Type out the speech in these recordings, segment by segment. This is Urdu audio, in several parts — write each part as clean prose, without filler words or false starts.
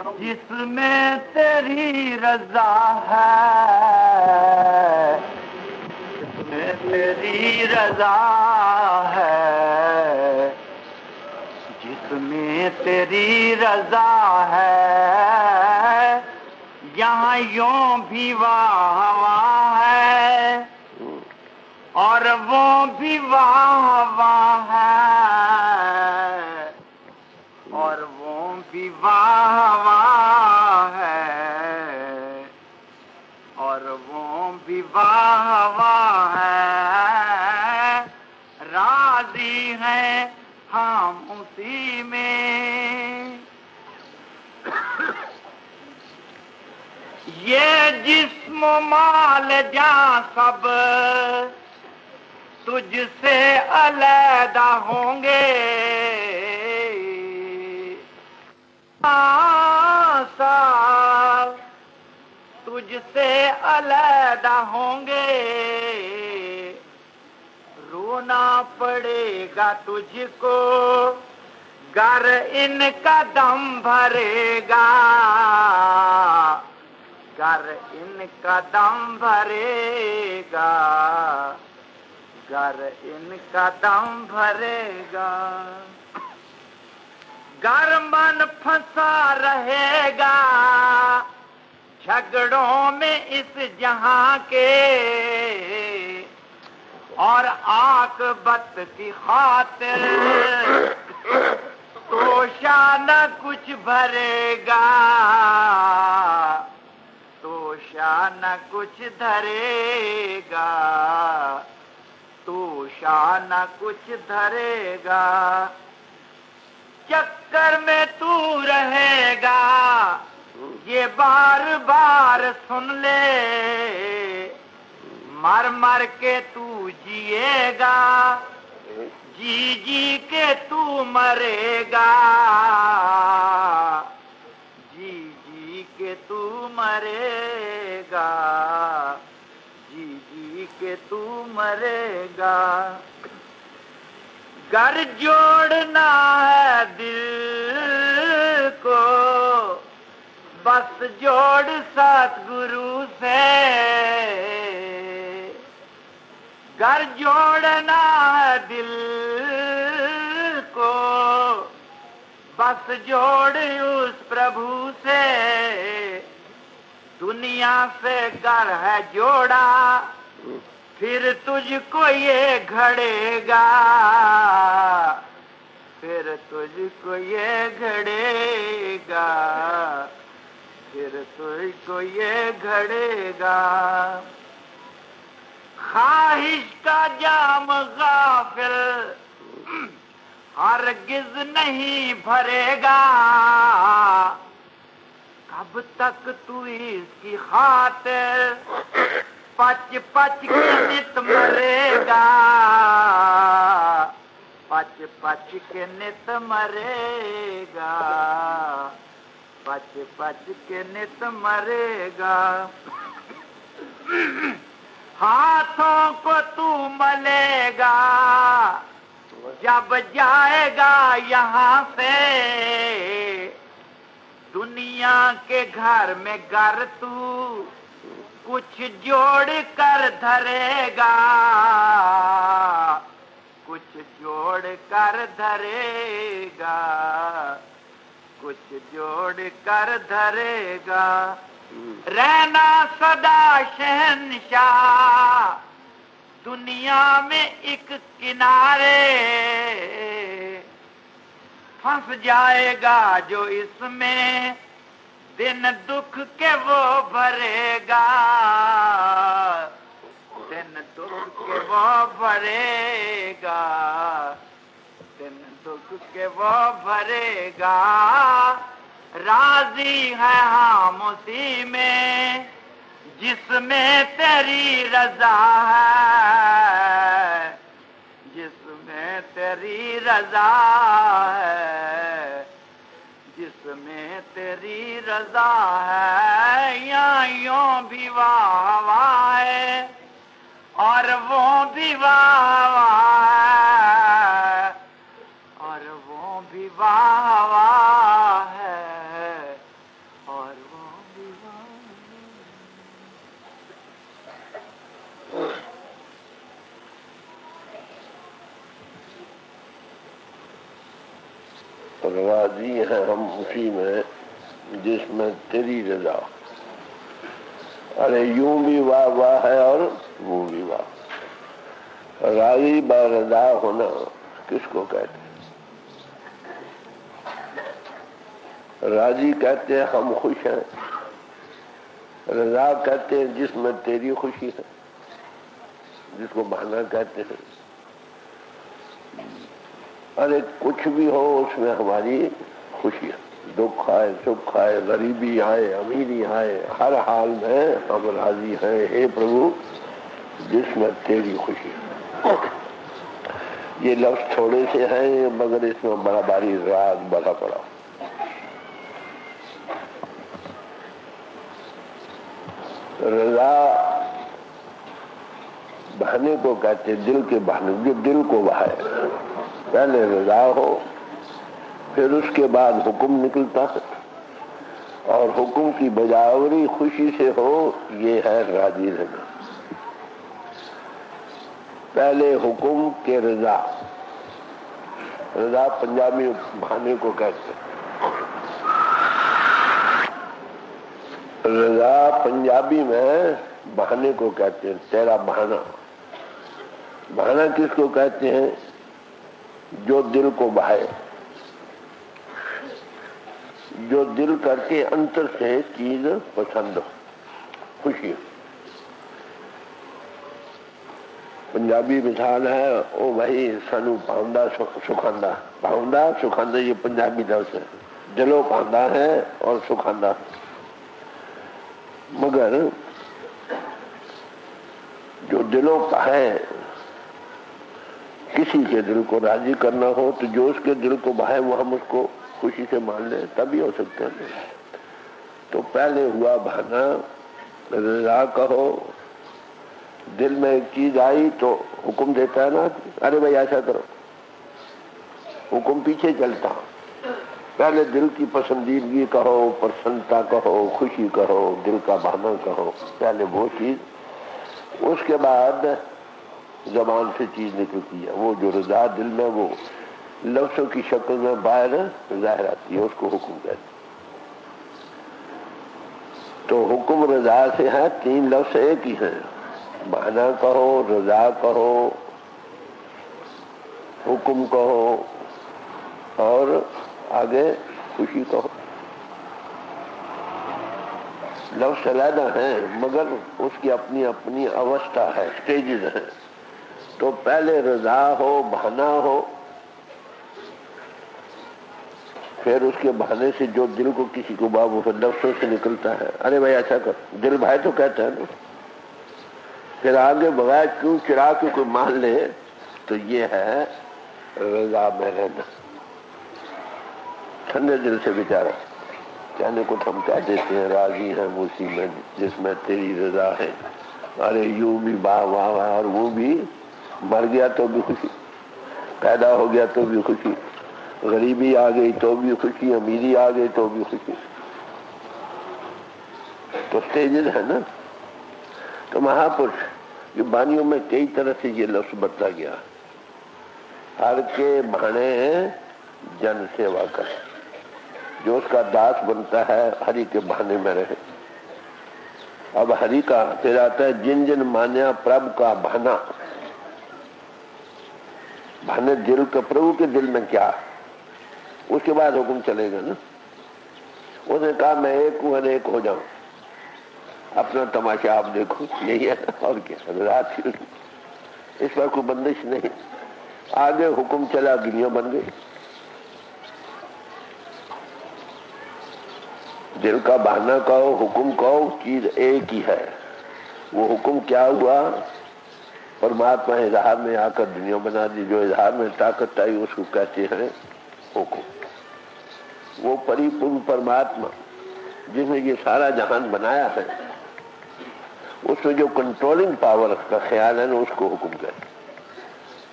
جس میں تیری رضا ہے، جس میں تیری رضا ہے، جس میں تیری رضا ہے، یہاں یوں بھی واہ واہ ہے اور وہ بھی واہ واہ ہے، اور وہ بھی واہ واہ ہے، اور وہ بھی واہ واہ ہے، راضی ہیں ہم اسی میں۔ یہ جسم و مال جاں سب تجھ سے علیحدہ ہوں گے، سال تجھ سے علیحدہ ہوں گے، رونا پڑے گا تجھ کو گر ان کا دم بھرے گا، گر ان کا دم بھرے گا، گر ان کا دم بھرے گا، گر من پھنسا رہے گا جھگڑوں میں اس جہاں کے، اور عاقبت کی خاطر تو شانہ کچھ بھرے گا، تو شانہ کچھ دھرے گا، تو شانہ کچھ دھرے گا، چکر میں تو رہے گا یہ بار بار سن لے، مر مر کے تو جیے گا، جی جی کے تو مرے گا، جی جی کے تو مرے گا، جی جی کے تو مرے گا، گر جوڑنا ہے دل کو بس جوڑ ست گرو سے، گر جوڑنا ہے دل کو بس جوڑ اس پربھو سے، دنیا سے گر ہے جوڑا پھر تجھ کو یہ گھڑے گا، پھر تجھ کو یہ گھڑے گا، پھر تجھ کو یہ گھڑے گا، خواہش کا جام غافل ہرگز نہیں بھرے گا، کب تک تو اس کی خاطر پچ پچ کے نت مرے گا، پچ پچ کے نت مرے گا، پچ پچ کے نت مرے گا، ہاتھوں کو تو ملے گا جب جائے گا یہاں سے، دنیا کے گھر میں گر تو کچھ جوڑ کر دھرے گا، کچھ جوڑ کر دھرے گا، کچھ جوڑ کر دھرے گا، رہنا سدا شہنشاہ دنیا میں ایک کنارے، پھنس جائے گا جو اس میں دن دکھ کے وہ بھرے گا، دن دکھ کے وہ بھرے گا، دن دکھ کے وہ بھرے گا، راضی ہے ہم اسی میں جس میں تیری رضا ہے، جس میں تیری رضا ہے، جس میں تیری رضا ہے، یہاں یوں بھی واہ واہ ہے اور وہ بھی واہ واہ ہے، اور وہ بھی واہ واہ ہے، راضی ہیں ہم اسی میں جس میں تیری رضا. ارے یوں بھی واہ واہ ہے اور وہ بھی واہ. راضی با رضا ہونا کس کو کہتے ہیں؟ راضی کہتے ہیں ہم خوش ہیں، رضا کہتے ہیں جس میں تیری خوشی ہے، جس کو بہانا کہتے ہیں. ارے کچھ بھی ہو اس میں ہماری خوشی ہے. دکھ آئے سکھ آئے غریبی آئے امیری آئے ہر حال میں ہم راضی ہیں اے پربھو جس میں تیری خوشی ہے. یہ لفظ تھوڑے سے ہیں مگر اس میں بڑا بھاری راز بڑا پڑا. رضا بہانے کو کہتے دل کے بہانے، جو دل کو بہائے. پہلے رضا ہو پھر اس کے بعد حکم نکلتا ہے، اور حکم کی بجاوری خوشی سے ہو، یہ ہے راضی رہنا. پہلے حکم کے رضا. رضا پنجابی بہانے کو کہتے ہیں. رضا پنجابی میں بہانے کو کہتے ہیں. تیرا بہانا. بہانا کس کو کہتے ہیں؟ جو دل کو بہائے، جو دل کر کے انتر سے چیز پسند ہو، خوشی. پنجابی مثال ہے او بھائی سانو پاؤندا سکھاندا. پاؤندا سکھاندا یہ پنجابی لفظ ہے. دلوں پاؤندا ہے اور سکھاندا. مگر جو دلوں کا ہے، کسی کے دل کو راضی کرنا ہو تو جو اس کے دل کو بہائے وہ ہم اس کو خوشی سے مان لیں تبھی ہو سکتا ہے. تو پہلے ہوا بہانا رضا کہو. دل میں ایک چیز آئی تو حکم دیتا ہے نا، ارے بھائی ایسا کرو. حکم پیچھے چلتا. پہلے دل کی پسندیدگی کہو، پسندتا کہو، خوشی کہو، دل کا بہانا کہو. پہلے وہ چیز، اس کے بعد زبان سے چیز نکلتی ہے. وہ جو رضا دل میں وہ لفظوں کی شکل میں باہر ظاہر آتی ہے، اس کو حکم کہتے ہیں. تو حکم رضا سے ہے. تین لفظ ایک ہی ہیں. بہانا کہو، رضا کہو، حکم کہو، اور آگے خوشی کہو. لفظ علیحدہ ہیں مگر اس کی اپنی اپنی اوستھا ہے، سٹیجز ہیں. تو پہلے رضا ہو، بہانا ہو، پھر اس کے بہانے سے جو دل کو کسی کو بابو پھر لفظوں سے نکلتا ہے، ارے بھائی ایسا کر. دل بھائی تو کہتا ہے نا. پھر آگے بغیر کیوں چرا کے کوئی مان لے تو یہ ہے رضا میں رہنا. ٹھنڈے دل سے بیچارہ کہنے کو ہم کہہ دیتے ہیں راضی ہیں اسی میں جس میں تیری رضا ہے. ارے یوں بھی واہ واہ واہ، اور وہ بھی مر گیا تو بھی خوشی، پیدا ہو گیا تو بھی خوشی، غریبی آ گئی تو بھی خوشی، امیری آ گئی تو بھی خوشی. تو سٹیجز ہے نا. تو مہاپرش یہ بانیوں میں کئی طرح سے یہ لفظ بتلا گیا. ہر کے بہانے جن سیوا کر. جو اس کا داس بنتا ہے ہری کے بہانے میں رہے. اب ہری کا پھر آتا ہے جن جن مانیا پرب کا بہانا. بہانے دل کا، پربھو کے دل میں کیا، اس کے بعد حکم چلے گا نا. اس نے کہا میں ایک ہوں ایک ہو جاؤں. اپنا تماشا آپ دیکھو، یہی ہے اور کیا. رات اس پر کوئی بندش نہیں. آگے حکم چلا دنیا بن گئی. دل کا بہانا کہو، حکم کہو، چیز ایک ہی ہے. وہ حکم کیا ہوا؟ پرماتما اظہار میں آ کر دنیا بنا دی. جو اظہار میں طاقت آئی اس کو کہتے ہیں حکم. وہ پری پورن پرماتما جس نے یہ سارا جہان بنایا ہے، اس میں جو کنٹرولنگ پاور کا خیال ہے نا، اس کو حکم کہتے ہیں.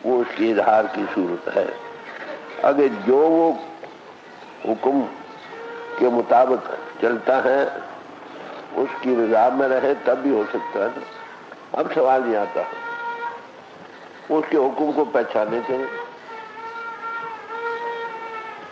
وہ اس کی اظہار کی صورت ہے. اگر جو وہ حکم کے مطابق چلتا ہے اس کی رضا میں رہے تب بھی ہو سکتا ہے. اب سوال یہ آتا ہے اس کے حکم کو پہچانے کے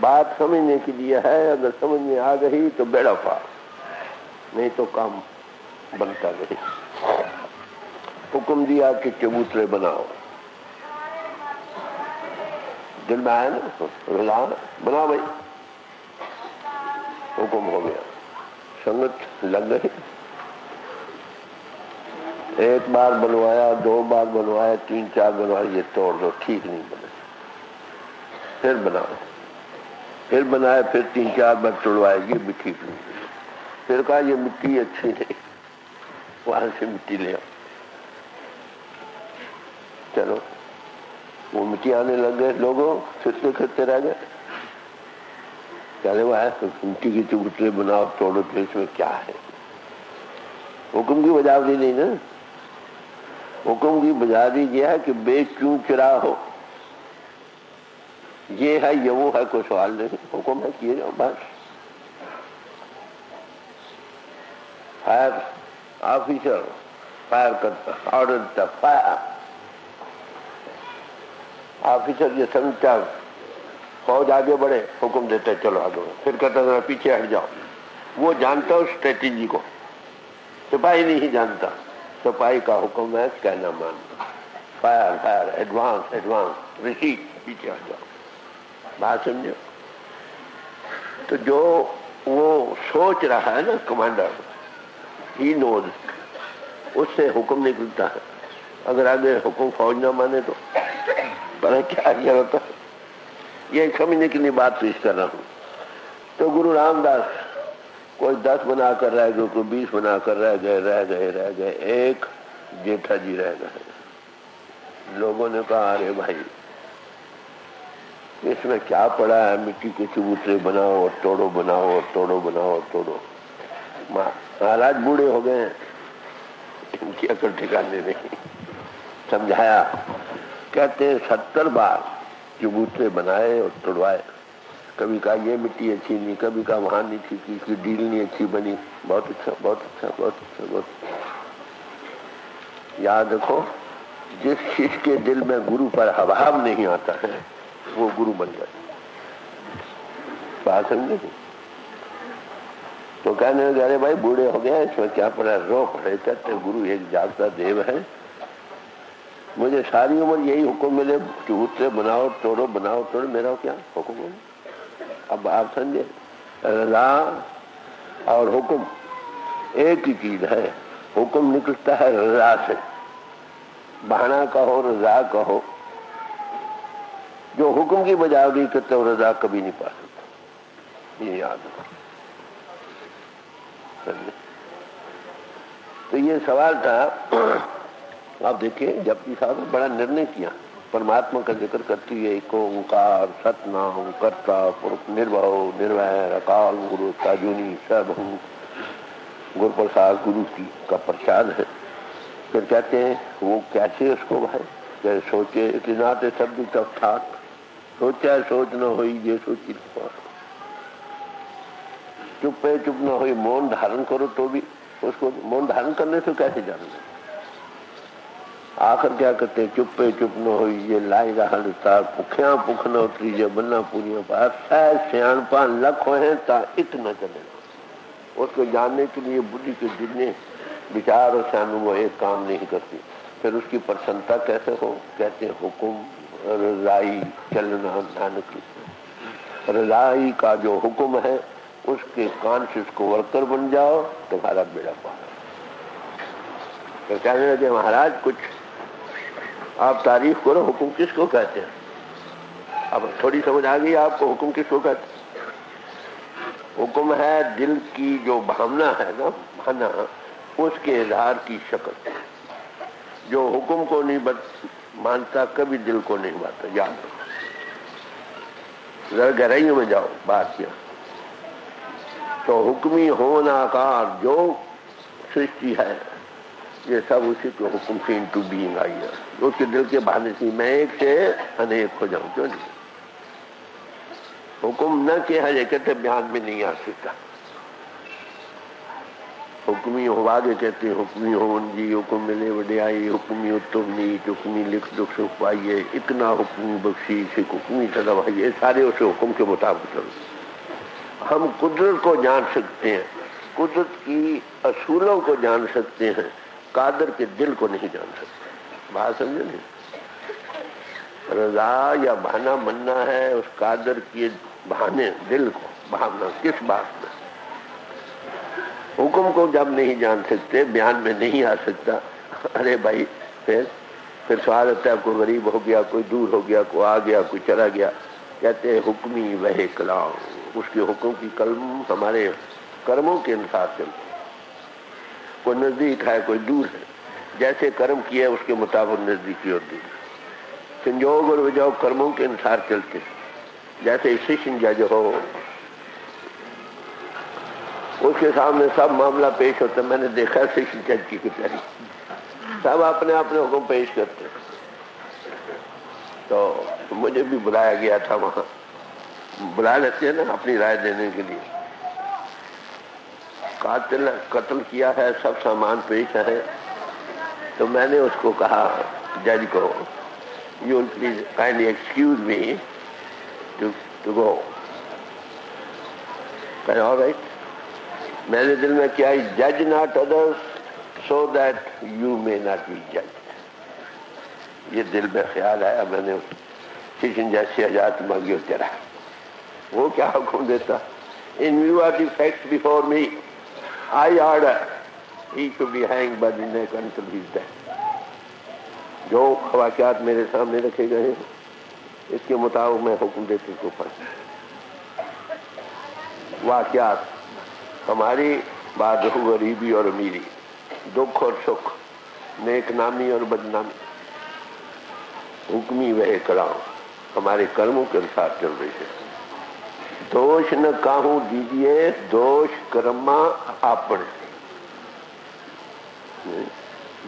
بات سمجھنے کے لیے ہے، اگر سمجھ میں آ گئی تو بیڑا پار، نہیں تو کام بنتا نہیں۔ حکم دیا کہ چبوترے بناؤ، دل میں آیا نا رضا بناؤ بھائی، حکم ہو گیا، سنگت لگ گئی۔ ایک بار بنوایا، 2 بار بنوایا، 3 4 بنوایا، یہ توڑ دو، ٹھیک نہیں بنے، پھر بناؤ، پھر بنایا، پھر 3 4 بار توڑوائے، یہ بھی ٹھیک نہیں بنے، پھر کہا یہ مٹی اچھی نہیں، وہاں سے مٹی لے آؤ، چلو وہ مٹی آنے لگ گئے، لوگوں پھرتے رہ گئے، چلے وہ مٹی کی چبوترے بناؤ، توڑو، پھر اس میں کیا ہے؟ حکم کی بجاوری نہیں نا، حکم کی بجاوری یہ ہے کہ بے کیوں چرا ہو، یہ ہے یہ وہ ہے، کوئی سوال نہیں، حکم ہے کیے جاؤ بس۔ فائر آفیسر فائر کرتا، آرڈر دیتا، فائر آفیسر یہ سمجھتا فوج آگے بڑھے، حکم دیتا ہے چلو آگے بڑھو، پھر کہتا ذرا پیچھے ہٹ جاؤ، وہ جانتا اس اسٹریٹجی کو، سپاہی نہیں جانتا، سپاہی کا حکم ہے کہنا ماننا، fire fire, advance advance, reset, پیچھے ہٹ جاؤ، بات سمجھو۔ تو جو وہ سوچ رہا ہے نا کمانڈر، ہی نوز، اس سے حکم نکلتا ہے، اگر آگے حکم فوج نہ مانے تو پتہ کیا کیا ہوتا ہے، یہ سمجھنے کے لیے بات پیش کر رہا ہوں۔ تو گرو رام داس کوئی 10 بنا کر رہ گئے، کوئی 20 بنا کر رہ گئے، ایک جیٹھا جی رہ گئے۔ لوگوں نے کہا ارے بھائی اس میں کیا پڑا ہے، مٹی کے چبوترے بناؤ اور توڑو، بناؤ اور توڑو، بناؤ اور توڑو۔ مہاراج بوڑھے ہو گئے ہیں، ان کی عقل ٹھکانے نہیں، سمجھایا، کہتے 70 بار چبوترے بنائے اور توڑوائے، کبھی کہا یہ مٹی اچھی نہیں، کبھی کہا وہاں نہیں تھی، اس کی ڈیل نہیں اچھی بنی، بہت اچھا بہت اچھا بہت اچھا بہت اچھا۔ یاد رکھو جس چیز کے دل میں گرو پر حباب نہیں آتا ہے وہ گرو بن جاتا، بات سمجھے؟ تو کہنے لگے ارے بھائی بوڑھے ہو گئے، اس میں کیا پڑا، رو پڑے، کہتے گرو ایک جاگتا دیو ہے، مجھے ساری عمر یہی حکم ملے چبوترے بناؤ توڑو، بناؤ توڑو، میرا کیا حکم ہے؟ اب آپ سمجھے، رضا اور حکم ایک ہی چیز ہے، حکم نکلتا ہے رضا سے، بہانا کہو رضا کہو، جو حکم کی بجاوری کرتے ہو رضا کبھی نہیں پا سکتا، یہ یاد رکھو۔ تو یہ سوال تھا، آپ دیکھیں جپجی صاحب نے بڑا نرنے کیا، پرماتما کا ذکر کرتی ہے، ایک اومکار ست نام کرتا پرک نربھو نرویر اکال گرو تاجونی سب ہوں، گر پرساد گرو کی کا پرساد ہے۔ پھر کہتے ہیں وہ کیسے اس کو ہے کہ سوچے اتناتے سب تب ٹھاک، سوچا سوچ نہ ہوئی یہ سوچی چپ پہ چپ نہ ہوئی، مون دھارن کرو تو بھی اس کو مون دھارن کرنے سے کیسے جاننا، آخر کیا کرتے ہیں چپ پہ چپ نہ ہوئی یہ لائی رہا تار، پکھیاں پکھ نہ اتری جے بننا پوریاں پاس، سیاਣ پان لکھ ہوئے تا ات نہ چلے، اس کو جاننے کے لیے بدھی کے جتنے وچار اور سیاں وہ ایک کام نہیں کرتی۔ پھر اس کی پرسنتا کیسے ہو، کہتے ہیں حکم رضائی چلنا نانک، رضائی کا جو حکم ہے اس کے کانشیس کو ورکر بن جاؤ، تمہارا بیڑا پار۔ پھر کہنے لگے مہاراج کچھ آپ تعریف کرو، حکم کس کو کہتے ہیں؟ اب تھوڑی سمجھ آ گئی آپ کو حکم کس کو کہتے ہیں؟ حکم ہے دل کی جو بھاونا ہے نا، بھانا، اس کے اظہار کی شکل، جو حکم کو نہیں مانتا کبھی دل کو نہیں مانتا، یاد رکھو، ذرا گہرائیوں میں جاؤ بات کیا۔ تو حکمی ہونا کار جو سرشٹی ہے یہ سب اسی کے حکم سے انٹو بینگ آئی ہے، اس کے دل کے بہانے سے میں ایک سے انیک ہو جاؤں، کیوں نہیں؟ حکم نہ کیا ہے یہ کہتے بیان میں نہیں آ سکتا، حکمی ہو آگے کہتے ہیں حکمی ہون جی حکم ملے وڈیائی حکمی اتم نیچ حکمی لکھ دکھ سکھ پائیے اتنا حکمی بخشیش حکمی سدوائی یہ سارے اس حکم کے مطابق چلتے. ہم قدرت کو جان سکتے ہیں, قدرت کی اصولوں کو جان سکتے ہیں, قادر کے دل کو نہیں جان سکتے. بات سمجھے نہیں؟ رضا یا بہانا مننا ہے اس قادر کے بہانے دل کو بہانا کس بات میں. حکم کو جب نہیں جان سکتے بیان میں نہیں آ سکتا. ارے بھائی پھر سوال ہوتا ہے کوئی غریب ہو گیا کوئی دور ہو گیا کوئی آ گیا کوئی چلا گیا, کہتے ہیں حکمی وہ کلام, اس کے حکم کی کلم ہمارے کرموں کے انصار چلتے. کوئی نزدیک ہے کوئی دور ہے, جیسے کرم کیا اس کے مطابق نزدیکی اور دور. سنجوگ اور وجوگ کرموں کے انصار چلتے, جیسے سشن جج ہو اس کے سامنے سب معاملہ پیش ہوتا ہے. میں نے دیکھا سشن جج کی کچہری سب اپنے اپنے حکم پیش کرتے. تو مجھے بھی بلایا گیا تھا, وہاں بلا لیتے ہیں نا اپنی رائے دینے کے لیے. قاتل قتل کیا ہے سب سامان پیش ہے. تو میں نے اس کو کہا جج کو you will please kindly excuse me to go. کہ آل رائٹ. میرے دل میں کیا ہے جج not others so that you may not be جج. یہ دل میں خیال آیا. میں نے سیشن جیسی حجات مانگی اور چلا. وہ کیا حکم دیتا, in view of the facts before me I order he should be hang by the neck until he is dead. جو واقعات میرے سامنے رکھے گئے ہیں اس کے مطابق میں حکم دیتے کو پھانسی. واقعات ہماری بات ہو غریبی اور امیری, دکھ اور سکھ, نیک نامی اور بدنامی, حکمی وہ کلام ہمارے کرموں کے انصار چل رہی ہے. دوش نہ کاہوں دیجیے دوش کرما آپن,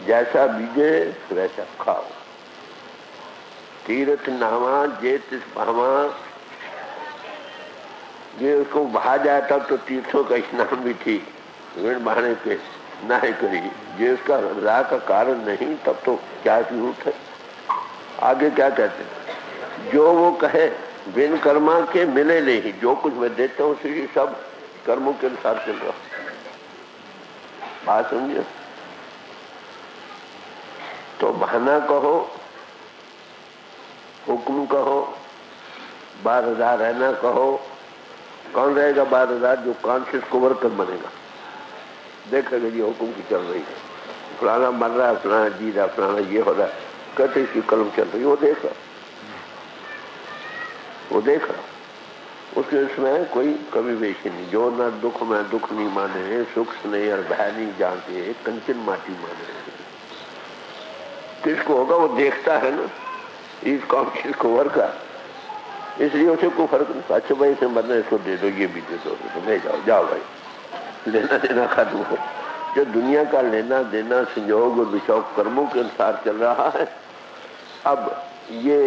جیسا بیجے ویسا کھاؤ. تیرتھ نہواں جے تس بہواں, یہ اس کو بہا جائے تب تو تیرتھوں کا اسنان بھی ٹھیک, وین بہانے کے نہ کری. یہ اس کا رضا کا کارن نہیں تب تو کیا ضرورت ہے. آگے کیا کہتے ہیں, جو وہ کہے بن کرما کے ملے نہیں. جو کچھ میں دیتا ہوں اسی سب کرموں کے انسار چل رہا. بات سمجھے؟ تو بہانا کہو حکم کہو بارضا رہنا کہو. کون رہے گا بارضا؟ جو کانشیس کو ورکر بنے گا, دیکھے گا یہ حکم کی چل رہی ہے, فلانا مر رہا ہے فلانا جی رہا فلانا یہ ہو رہا ہے, کہتے اس کی قلم چل رہی. وہ دیکھ رہا اس کے اس میں کوئی کمی بیشی نہیں. جو نہ دکھ میں دکھ نہیں مانے, سکھ نہیں اور بہ نہیں جانتے, کنچن ماٹی مانے. کس کو ہوگا وہ دیکھتا ہے نا, اس کانشیس کو ورکر, اس لیے اسے کوئی فرق نہیں. اچھا بھائی اسے مرنا اس کو دے دو, یہ بھی دے دو, لے جاؤ بھائی, لینا دینا ختم ہو. جو دنیا کا لینا دینا سنجوگ اور بشوق کرموں کے انصار چل رہا ہے, اب یہ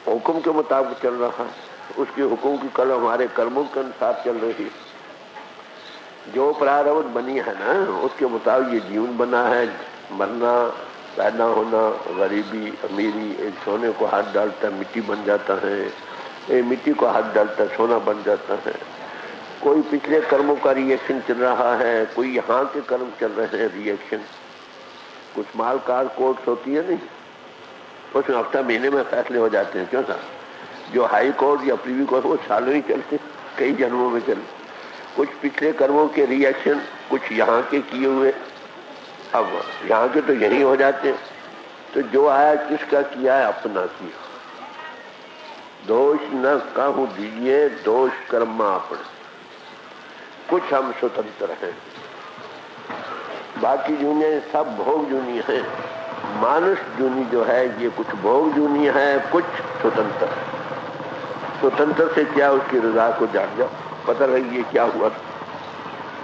حکم کے مطابق چل رہا ہے. اس کے حکم کی کل ہمارے کرموں کے انصار چل رہی. جو پراروت بنی ہے نا اس کے مطابق یہ جیون بنا ہے. مرنا پیدا ہونا غریبی امیری, ایک سونے کو ہاتھ ڈالتا ہے مٹی بن جاتا ہے, ایک مٹی کو ہاتھ ڈالتا ہے سونا بن جاتا ہے. کوئی پچھلے کرموں کا ری ایکشن چل رہا ہے, کوئی یہاں کے کرم چل رہے ہیں ری ایکشن. کچھ مال کار کورٹس ہوتی ہے نہیں, اس میں ہفتہ مہینے میں فیصلے ہو جاتے ہیں. کیوں سا جو ہائی کورٹ یا پریوی کورٹ وہ سالوں ہی چلتے, کئی جنموں میں چلتے. کچھ پچھلے کرموں کے ری ایکشن, کچھ یہاں کے کیے ہوئے. اب یہاں کے تو یہی ہو جاتے ہیں. تو جو آیا کس کا کیا ہے, اپنا کیا. دوش نہ کہوں دیجیے دوش کرما اپنے. کچھ ہم سوتنتر ہیں, باقی دنیا سب بھوگ جونی ہیں. مانس جونی جو ہے یہ کچھ بھوگ جونی ہے, کچھ سوتنتر ہے. سوتنتر سے کیا اس کی رضا کو جان جاؤ, پتہ لگے یہ کیا ہوا.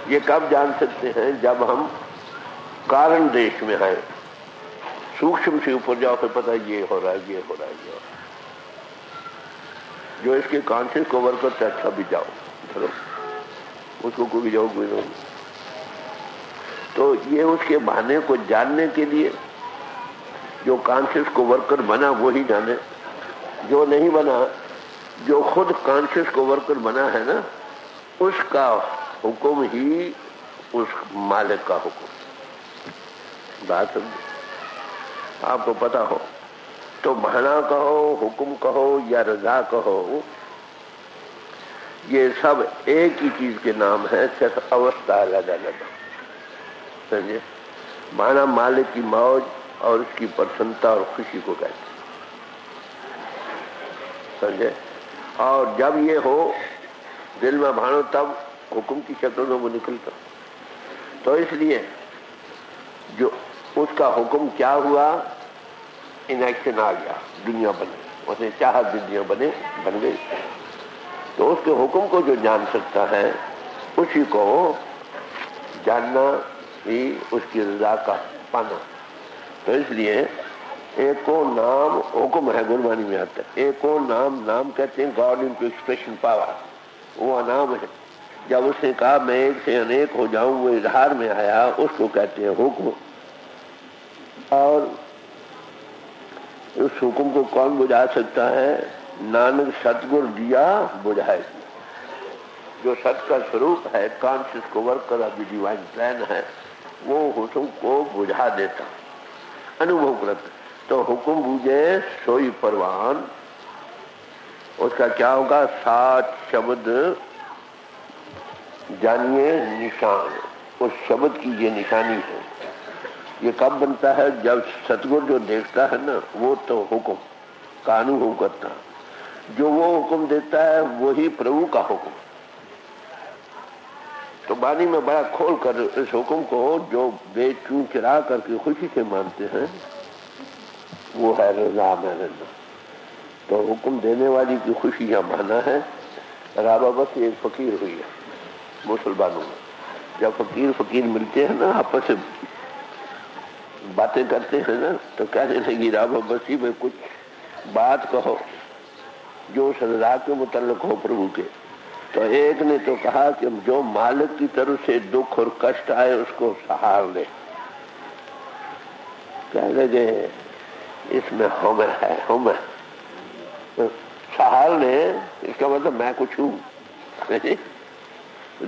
یہ کب جان سکتے ہیں؟ جب ہم کارن دیش میں ہیں. سوکشم سے اوپر جاؤ پھر پتہ یہ ہو رہا ہے یہ ہو رہا ہے یہ ہو رہا ہے. جو اس کے کانشیس کو ورک کرتے اچھا بھی جاؤ چلو, اس کو کوئی بھی جاؤ کوئی نہیں. تو یہ اس کے بہانے کو جاننے کے لیے جو کانشیس کو ورکر بنا وہی جانے، جو نہیں بنا، جو خود کانشیس کو ورکر بنا ہے نا، اس کا حکم ہی اس مالک کا حکم۔ بات سمجھے؟ آپ کو پتا ہو تو بہانا کہو، حکم کہو یا رضا کہو، یہ سب ایک ہی چیز کے نام ہے، صرف اوستھا الگ الگ۔ سمجھے؟ بہانا مالک کی موج اور اس کی پرسنتا اور خوشی کو کہتے ہیں، سمجھے؟ اور جب یہ ہو دل میں بھانو تب حکم کی شکل میں وہ نکلتا۔ تو اس لیے جو اس کا حکم کیا ہوا، ان ایکشن آ گیا، دنیا بنے، اس نے چاہا دنیا بنے، بن گئی۔ تو اس کے حکم کو جو جان سکتا ہے اسی کو جاننا ہی اس کی رضا کا پانا۔ تو اس لیے ایک کو نام حکم ہے، گربانی میں آتا ہے، ایک کو نام، نام کہتے ہیں God into expression power, وہ نام ہے۔ جب اس نے کہا میں ایک سے انیک ہو جاؤں، وہ اظہار میں آیا، اس کو کہتے ہیں حکم۔ اور اس حکم کو کون بجھا سکتا ہے؟ نانک ستگر دیا بجھائے۔ جو ست کا سوروپ ہے، کانشیس کو ورک کر ابھی ڈیوائن پلان ہے، وہ حکم کو بجھا دیتا، انوبھو کرتا۔ تو حکم بوجھے سوئی پروان، اس کا کیا ہوگا؟ 7 شبد جانیے نشان، اس شبد کی یہ نشانی ہے۔ یہ کب بنتا ہے؟ جب ستگر جو دیکھتا ہے نا، وہ تو حکم کا انوبھو کرتا، جو وہ حکم دیتا ہے وہی پربھو کا حکم۔ تو بانی میں بڑا کھول کر اس حکم کو جو بے چون چرا کر کے خوشی سے مانتے ہیں، وہ ہے رضا میں رضا۔ تو حکم دینے والی کی خوشی یا مانا ہے۔ رابعہ بس ایک فقیر ہوئی ہے مسلمانوں میں، جب فقیر ملتے ہیں نا، آپس سے باتیں کرتے ہیں نا، تو کہنے لگی رابعہ بسی میں کچھ بات کہو جو اس رضا کے متعلق ہو پربھو کے۔ تو ایک نے تو کہا کہ جو مالک کی طرف سے دکھ اور کشٹ آئے اس کو سہار لے۔ کہنے لگے اس میں ہم ہے، ہم سہار لے، اس کا مطلب میں کچھ ہوں۔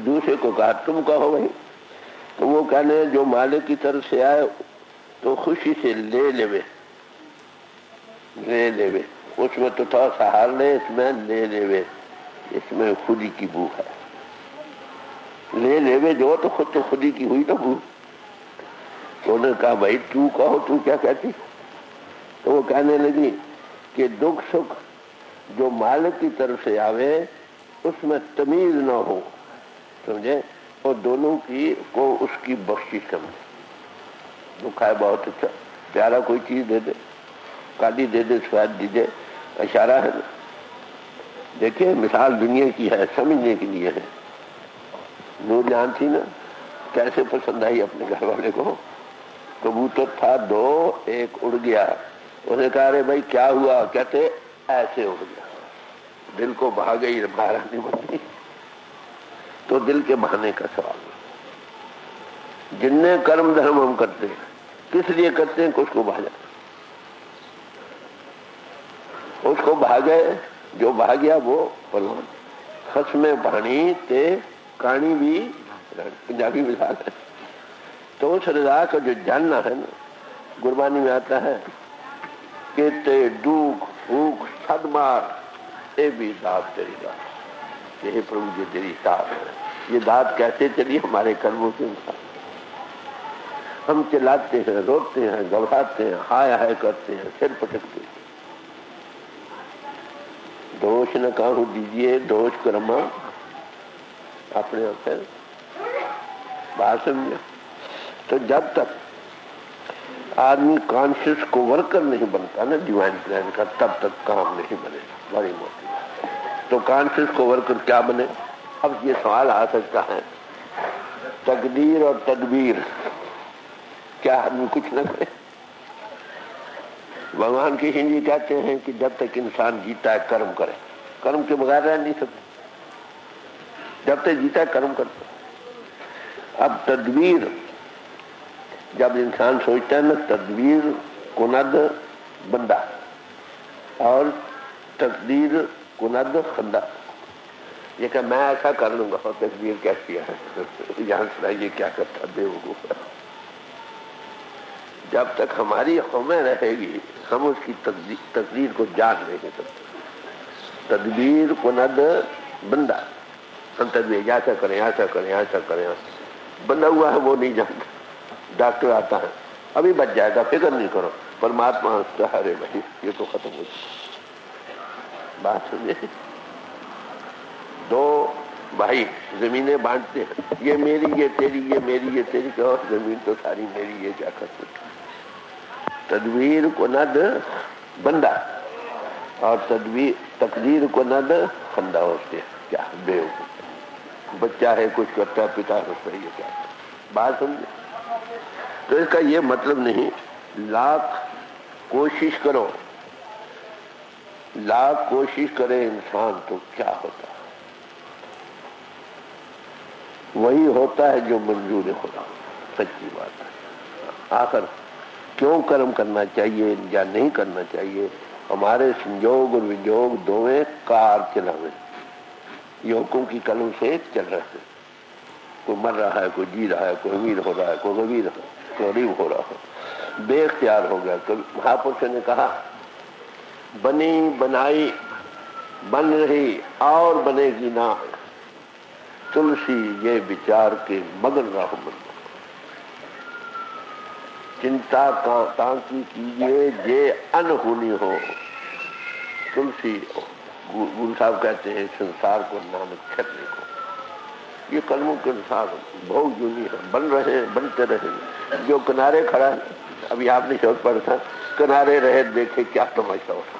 دوسرے کو کہا تم کہو بھائی، تو وہ کہنے جو مالک کی طرف سے آئے تو خوشی سے لے لے، اس میں تو تھا سہار لے، اس میں لے لے، اس میں خودی کی بو ہے۔ لے لے جو تو خودی کی ہوئی نا بو۔ تو انہوں نے کہا بھائی تو کہو، تو کیا کہتی؟ تو وہ کہنے لگی کہ دکھ سکھ جو مالک کی طرف سے آوے اس میں تمیز نہ ہو، سمجھے؟ اور دونوں کی کو اس کی بخشش سمجھے۔ دکھ ہے بہت اچھا، پیارا کوئی چیز دے دے، کالی دے دے، سفید دے دے، اشارہ ہے نا۔ دیکھیں مثال دنیا کی ہے، سمجھنے کے لیے ہے۔ نور جہاں تھی نا، کیسے پسند آئی اپنے گھر والے کو۔ کبوتر تھا 2، ایک اڑ گیا، اس نے کہا ارے بھائی کیا ہوا؟ کہتے ایسے اڑ گیا، دل کو بھا گئی، باہر نہیں بن گئی۔ تو دل کے بہانے کا سوال، جننے کرم دھرم ہم کرتے ہیں کس لیے کرتے ہیں کہ اس کو بھا جائے، اس کو بھاگے، جو بھاگیا وہ پلوان۔ خصمے پانی تے کہانی بھی پنجابی مثال ہے۔ تو اس رضا کا جو جاننا ہے نا، گربانی میں آتا ہے کہ تے ڈوک بھوک چھد مار اے بھی داد تیری داد، یہ پربھو جی تیری داد ہے۔ یہ داد کیسے چلی؟ ہمارے کرموں کے انسان، ہم چلاتے ہیں، روتے ہیں، گھبراتے ہیں، ہائے ہائے کرتے ہیں، سر پٹکتے ہیں۔ دوش نہ کہوں دیجیے، دوش کرما اپنے آپ ہے۔ بات سمجھے؟ تو جب تک آدمی کانشیس کو ورکر نہیں بنتا نا ڈیوائن پلان کا، تب تک کام نہیں بنے گا۔ بڑی موٹی بات۔ تو کانشیس کو ورکر کیا بنے؟ اب یہ سوال آ سکتا ہے تقدیر اور تدبیر، کیا آدمی کچھ نہ کرے؟ بھگوان کشن جی کہتے ہیں کہ جب تک انسان جیتا ہے کرم کرے، کرم کے بغیر رہ نہیں سکتے، جب تک جیتا ہے کرم کرتا۔ اب تدبیر جب انسان سوچتا ہے نا تدبیر کند بندہ اور تقدیر کند خندہ، یہ کہ میں ایسا کر لوں گا اور تقدیر کیسی ہے یہاں سنائیے کیا کرتا بیوقوف ہے۔ جب تک ہماری ہمیں رہے گی ہم اس کی تقدیر کو جان نہیں سکتے۔ تدبیر کند بندہ، ہم تدبیر ایسا کریں ایسا کریں ایسا کریں، بندہ ہوا ہے وہ نہیں جانتا۔ ڈاکٹر آتا ہے ابھی بچ جائے گا فکر نہیں کرو، پرماتما ہنستا ہے ارے بھائی یہ تو ختم ہو جائے۔ بات سمجھے؟ دو بھائی زمینیں بانٹتے ہیں، یہ میری یہ تیری، یہ میری یہ تیری، کہ زمین تو ساری میری، یہ کیا کر سکتے۔ تدبیر کند بندہ اور تقدیر کند خندہ ہوتے ہیں، کیا بیوقوف بچہ ہے کچھ کرتا ہے، پتا ہنستا ہے، یہ کیا کرتا۔ بات سمجھے؟ تو اس کا یہ مطلب نہیں لاکھ کوشش کرو، لاکھ کوشش کرے انسان تو کیا ہوتا ہے، وہی ہوتا ہے جو منظور خدا۔ سچی بات ہے۔ آخر کیوں کرم کرنا چاہیے یا نہیں کرنا چاہیے، ہمارے سنجوگ اور ونجوگ دونوں کار چلاوے، یہ حکم کی قلم سے چل رہے ہیں۔ کوئی مر رہا ہے، کوئی جی رہا ہے، کوئی امیر ہو رہا ہے، کوئی غریب ہو رہا ہے، بے اختیار ہو گیا۔ تو مہاپرشوں نے کہا بنی بنائی بن رہی اور بنے گی نہ، تلسی یہ بچار کے مگن راہ بن، چنتا تاکی کیجیے جے انہونی ہو۔ تلسی گرو صاحب کہتے ہیں سنسار کو نانک چھٹنے کو، یہ قلموں کے انسار بہت یونی ہے، بن رہے ہیں بنتے رہے۔ جو کنارے کھڑا ہے، ابھی آپ نے شوق پڑھا تھا کنارے رہے دیکھے کیا تماشا ہوتا،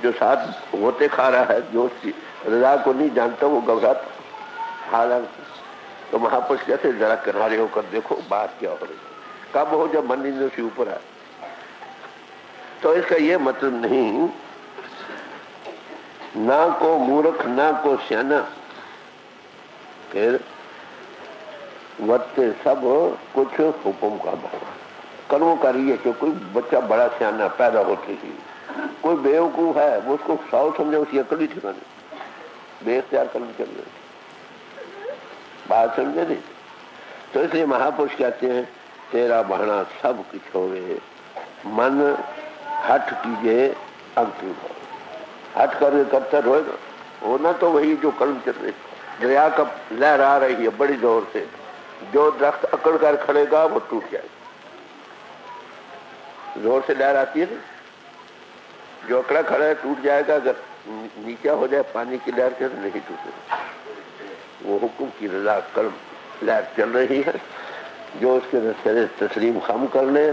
جو ساتھ ہوتے کھا رہا ہے جو اس کی رضا کو نہیں جانتا وہ گھبراتا۔ حالانکہ تو مہاپرش کہتے ذرا کنارے ہو کر دیکھو بات کیا ہو رہی ہے، کب ہو جب من نیندوں سے اوپر آئے۔ تو اس کا یہ مطلب نہیں نہ کو مورکھ نہ کو سیانا، پھر ورتے سب کچھ حکم کا بھرا کروں کر رہی ہے کہ کوئی بچہ بڑا سیانا پیدا ہوتے ہی کوئی بیوقوف ہے وہ اس کو ساؤ سمجھے، اس کی عقل ہی ٹھکانے، بے اختیار کرنے چل رہے، بات سمجھے نہیں۔ تو اس لیے مہاپرش کہتے ہیں تیرا بہنا سب کچھ ہوئے، من ہٹ کیجئے انکل ہو، ہٹ کر کے کرتا روئے گا، ہونا تو وہی جو قلم چل رہے۔ دریا کا لہر آ رہی ہے بڑی زور سے، جو درخت اکڑ کر کھڑے گا وہ ٹوٹ جائے گا، زور سے لہر آتی ہے نا، جو اکڑا کھڑا ہے ٹوٹ جائے گا، اگر نیچے ہو جائے پانی کی لہر کے نہیں ٹوٹے گا۔ وہ حکم کی رضا قلم لہر چل رہی ہے، جو اس کے رستے تسلیم خم کر لے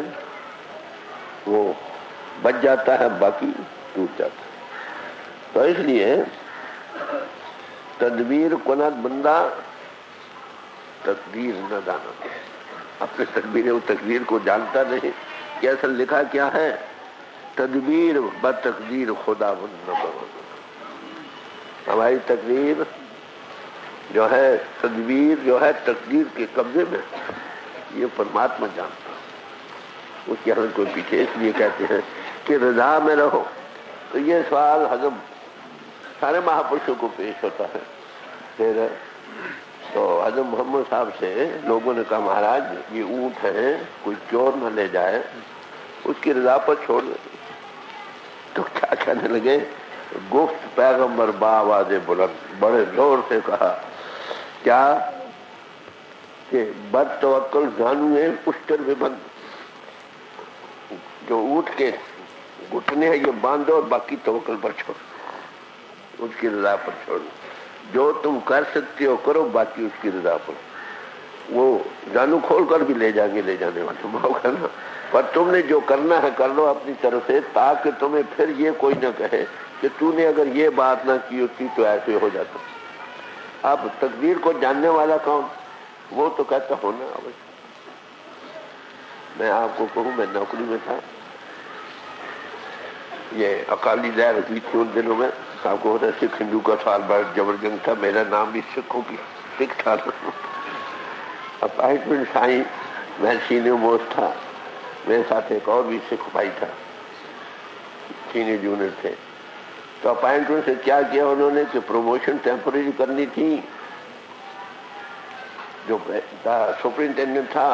وہ بچ جاتا ہے، باقی ٹوٹ جاتا ہے۔ تو اس لیے تدبیر کند بندہ تقدیر نہ جانا، اپنے تقدیر کو جانتا نہیں کہ اصل لکھا کیا ہے، تدبیر بتقدیر خدا بند نہ بنا۔ ہماری تقدیر جو ہے، تدبیر جو ہے تقدیر کے قبضے میں، یہ پرماتما جانتا ہے، اس کی حضرت کو پیچھے اس لیے کہتے ہیں کہ رضا میں رہو۔ تو یہ سوال ہضم سارے مہاپرشوں کو پیش ہوتا ہے۔ پھر تو حضرت محمد صاحب سے لوگوں نے کہا مہاراج یہ اونٹ ہے کوئی چور نہ لے جائے، اس کی رضا پر چھوڑ دیں۔ تو کیا کہنے لگے، گفت پیغمبر بآواز بلند، بڑے زور سے کہا کیا کہ بد توکل زانوئے اشتر میں بند، جو اونٹ کے گھٹنے ہیں یہ باندھو اور باقی توکل پر چھوڑ، اس کی رضا پر چھوڑ، جو تم کر سکتے ہو کرو، باقی اس کی رضا پر۔ وہ جانو کھول کر بھی لے جائیں گے لے جانے والے موقع نا، پر تم نے جو کرنا ہے کر لو اپنی طرف سے، تاکہ تمہیں پھر یہ کوئی نہ کہے کہ تو نے اگر یہ بات نہ کی ہوتی تو ایسے ہو جاتا۔ اب تقدیر کو جاننے والا کون، وہ تو کہتا ہونا۔ میں آپ کو کہوں میں نوکری میں تھا، یہ اکالی لہر ہوئی تھی ان دنوں میں، آپ کو ہوتا ہے سکھ ہندو کا سال بھر جبر جنگ تھا، میرا نام بھی سکھوں کی سکھ تھا۔ اپائنٹمنٹ آئی میں سینئر موسٹ تھا، میرے ساتھ ایک اور بھی سکھ بھائی تھا، سینئر جونیئر تھے. تو اپائنٹمنٹ سے کیا کیا انہوں نے کہ پروموشن ٹیمپرری کرنی تھی. جو سپرنٹینڈنٹ تھا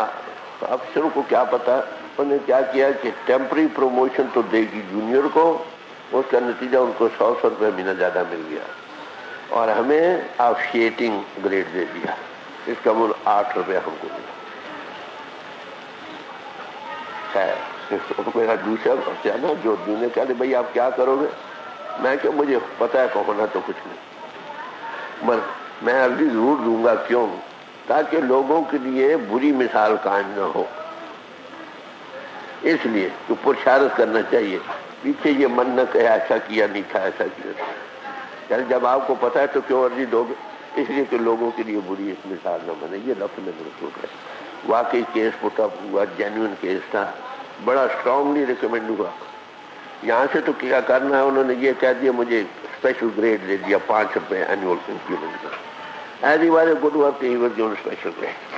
افسروں کو کیا پتا، انہوں نے کیا کیا کہ ٹیمپرری پروموشن تو دے گی جونیئر کو، اس کا نتیجہ ان کو 100 روپے مہینہ زیادہ مل گیا، اور ہمیں آفشیٹنگ گریڈ دے دیا، اس کا مول 8 روپے ہم کو ملا. میرا دوسرا بچہ نا جو نے کہا بھائی آپ کیا کرو گے، میں کہ مجھے پتا ہے ہونا تو کچھ نہیں، مگر میں عرضی ضرور دوں گا. کیوں؟ تاکہ لوگوں کے لیے بری مثال قائم نہ ہو، اس لیے تو پرشارت کرنا چاہیے. پیچھے یہ من نہ کہے ایسا کیا نہیں تھا، ایسا کیا تھا. چل جب آپ کو پتا ہے تو کیوں عرضی دو گے؟ اس لیے کہ لوگوں کے لیے بری ایک مثال نہ بنے. یہ لفظ میں منسوخ ہے. واقعی کیس پٹ اپ ہوا، جینوئن کیس تھا، بڑا اسٹرانگلی ریکمینڈ ہوا. یہاں سے تو کیا کرنا ہے، انہوں نے یہ کہہ دیا مجھے اسپیشل گریڈ دے دیا 5 روپے اینوئل انکریمنٹ کا. As he was a good work he was given special grade.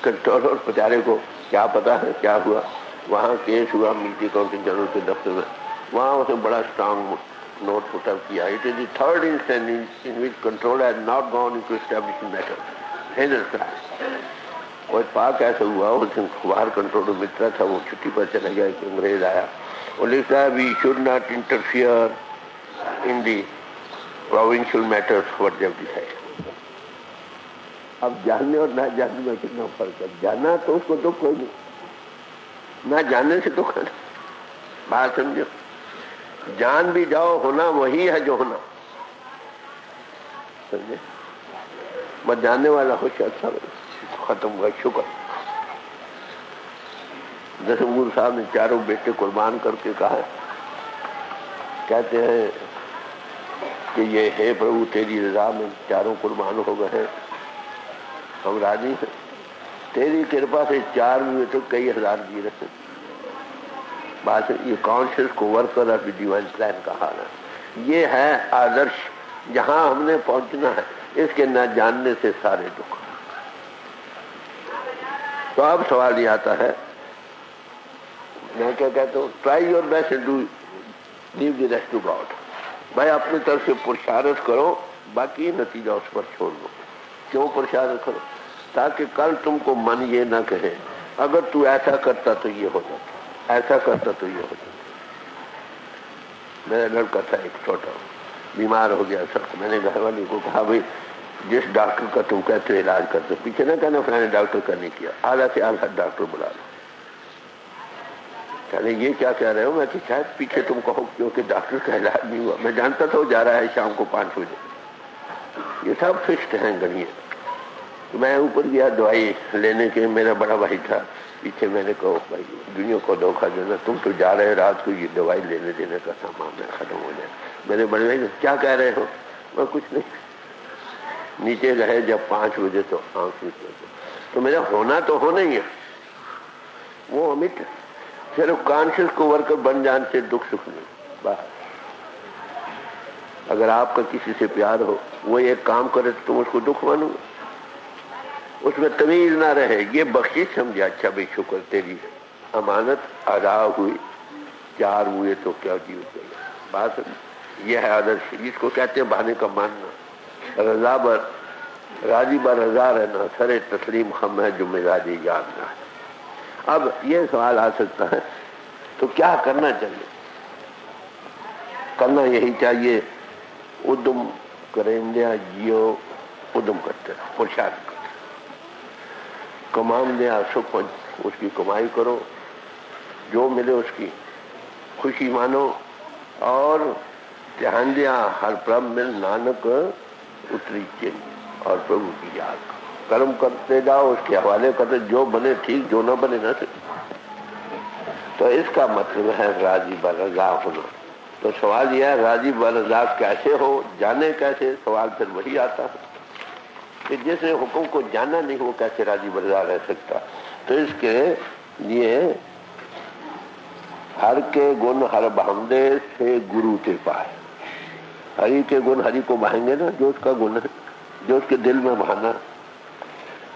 Controller بیچارے کو کیا پتا ہے کیا ہوا. وہاں کیس ہوا ملٹری اکاؤنٹنٹ جنرل کے دفتر میں، وہاں اس نے بڑا اسٹرانگ نوٹ پٹ اپ کیا. It is the third instance in which control has not gone into establishing matter ہیزر کرائم. اور پاک ایسا ہوا، اس دن باہر کنٹرولر مترا تھا، وہ چھٹی پر چلا گیا کہ انگریز آیا. وہ لکھتا ہے we should not interfere in the provincial matters what they have decide. اب جاننے اور نہ جاننے میں کتنا فرق ہے. جانا تو اس کو تو کوئی نہیں، نہ جاننے سے تو کھانا. بات سمجھو، جان بھی جاؤ ہونا وہی ہے جو ہونا. سمجھے؟ بس جاننے والا ہو اچھا ختم ہوا. شکر. دسمگور صاحب نے 4 بیٹے قربان کر کے کہا، کہتے ہیں کہ یہ ہے پربھو تیری رضا میں 4 قربان ہو گئے ہیں، ہم راضی ہیں. تیری کرپا سے 4 ہوئے تو کئی ہزار جی رہے. بات یہ کانشیس کو ورکر آف ڈیوائن پلان کا حال ہے. یہ ہے آدرش جہاں ہم نے پہنچنا ہے. اس کے نہ جاننے سے سارے دکھ. تو اب سوال یہ آتا ہے، میں کیا کہتا ہوں، try your best and do leave the rest to God. بھائی اپنی طرف سے پرشارت کرو، باقی نتیجہ اس پر چھوڑ دو. کیوں پرشارت کرو؟ تاکہ کل تم کو من یہ نہ کہے اگر تو ایسا کرتا تو یہ ہو جاتا، ایسا کرتا تو یہ ہو جاتا. میرا لڑکا تھا ایک چھوٹا، بیمار ہو گیا سخت. میں نے گھر والے کو کہا بھائی جس ڈاکٹر کا تم کہتے ہو علاج کرتے، پیچھے نہ کہنا فلانے ڈاکٹر کا نہیں کیا، اعلیٰ سے اعلیٰ ڈاکٹر بلا لو. کہنے یہ کیا کہہ رہے ہو؟ میں کہ شاید پیچھے تم کہو کیونکہ ڈاکٹر کا علاج نہیں ہوا. میں جانتا تھا وہ جا رہا ہے شام کو 5 بجے. یہ سب فکسڈ ہیں گڑیاں. میں اوپر گیا دوائی لینے کے، میرا بڑا بھائی تھا پیچھے. میں نے کہا بھائی دنیا کو دھوکہ دینا، تم تو جا رہے رات کو، یہ دوائی لینے دینے کا سامان ہے ختم ہو جائے. میرے بڑے بھائی کیا کہہ رہے ہو؟ میں کچھ نہیں. نیچے گئے جب 5 بجے تو آنکھ نکلے تو میرا ہونا تو ہونا ہی ہے. وہ امت صرف کانشیس کو ورکر بن جان سے دکھ سکھ نہیں. بس اگر آپ کا کسی سے پیار ہو، وہ ایک کام کرے تو تم اس کو دکھ مانو گے، اس میں تمیز نہ رہے. یہ بخشش سمجھا. اچھا بھائی شکر تیری امانت ادا ہوئی، 4 ہوئے تو کیا جیت گئی. بات یہ ہے آدرش، جس کو کہتے ہیں بہانے کا ماننا. رضا بر راضی بر رضا رہنا، سر تسلیم خم ہے جو مزاجی یاد نہ ہے. اب یہ سوال آ سکتا ہے تو کیا کرنا چاہیے؟ کرنا یہی چاہیے ادم کرندیا جیو، ادم کرتے رہو، پرشارت کرتے رہو. کمام دیا سکھ، اس کی کمائی کرو، جو ملے اس کی خوشی مانو، اور دھیان دیا ہر پرم میں نانک اتری چین، اور پربھو کی یاد کرم کرتے جاؤ، اس کے حوالے کرتے، جو بنے ٹھیک، جو نہ بنے نہ. تو اس کا مطلب ہے راضی بر رضا ہونا. تو سوال یہ ہے راضی بر رضا کیسے ہو، جانے کیسے؟ سوال پھر وہی آتا ہے کہ جس نے حکم کو جانا نہیں وہ کیسے راضی بر رضا رہ سکتا. تو اس کے لیے ہر کے گن ہر بہمدے سے گرو کے پائے. ہری کے گن ہری کو بہائیں گے نا، جو اس کا گن ہے، جو اس کے دل میں بہانا.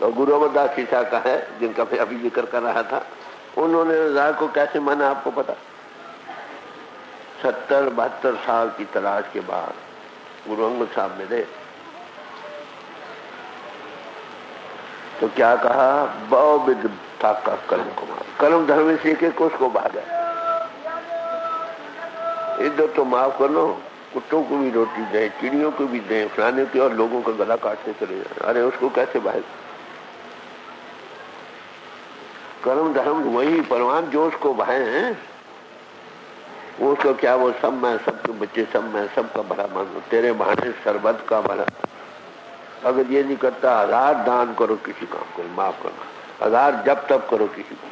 تو گرو امر داس شیشا کا ہے جن کا میں ابھی ذکر کر رہا تھا. انہوں نے رضا کو کیسے مانا آپ کو پتا؟ 70-72 سال کی تلاش کے بعد گرو انگد صاحب ملے تو کیا کہا؟ بہو بد تھا کا کرم کمار، کرم دھرم سیکھے کہ اس کو بھاگا. ادھر تو معاف کر لو، کتوں کو بھی روٹی دیں، چڑیوں کو بھی دیں، فلانے کے اور لوگوں کا گلا کاٹتے چلے جائیں. ارے اس کو کیسے بھاگ؟ کرم دھرم وہی پروان جو اس کو بھائے ہیں، وہ اس کو کیا، وہ سب میں، سب کے بچے سب میں، سب کا بھلا مانو، تیرے بہانے سربت کا بھلا. اگر یہ نہیں کرتا 1000 دان کرو کسی کام کو، معاف کرنا، 1000 جب تب کرو کسی کو.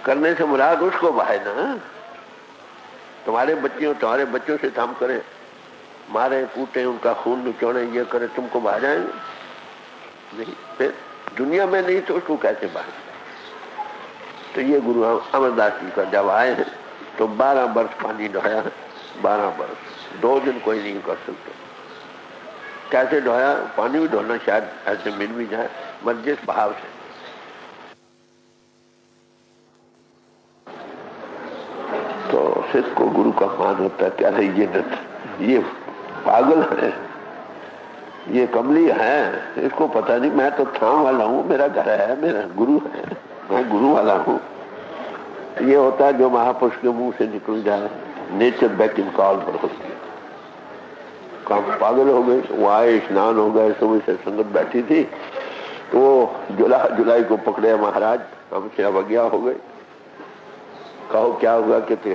کرنے سے مراد اس کو بھائے نا. تمہارے بچوں سے کام کریں، مارے کوٹیں، ان کا خون نچوڑیں، یہ کریں، تم کو بھا جائیں گے نہیں؟ پھر دنیا میں نہیں تو اس کو کیسے بھائیں؟ تو یہ گرو امر داس جی کا جب آئے ہیں تو 12 برس پانی ڈھویا ہے. 12 برس 2 دن کوئی نہیں کر سکتا. کیسے ڈھویا؟ پانی بھی ڈھونا شاید ایسے مل بھی جائے مرجس بہاؤ سے. تو سکھ کو گرو کا مان ہوتا ہے کہ ارے یہ پاگل ہے، یہ کملی ہے، اس کو پتہ نہیں، میں تو تھام والا ہوں، میرا گھر ہے، میرا گرو ہے، میں گرو والا ہوں. یہ ہوتا ہے جو مہاپرش کے منہ سے نکل جائے، نیچر بیک ان کال پر ہوتی ہے. کام پاگل ہو گئے. وہ آئے، اسنان ہو گئے، صبح سے سنگت بیٹھی تھی تو وہ جولائی کو پکڑے مہاراج، ہم سے اوگیا ہو گئے. کہو کیا ہوا؟ کہتے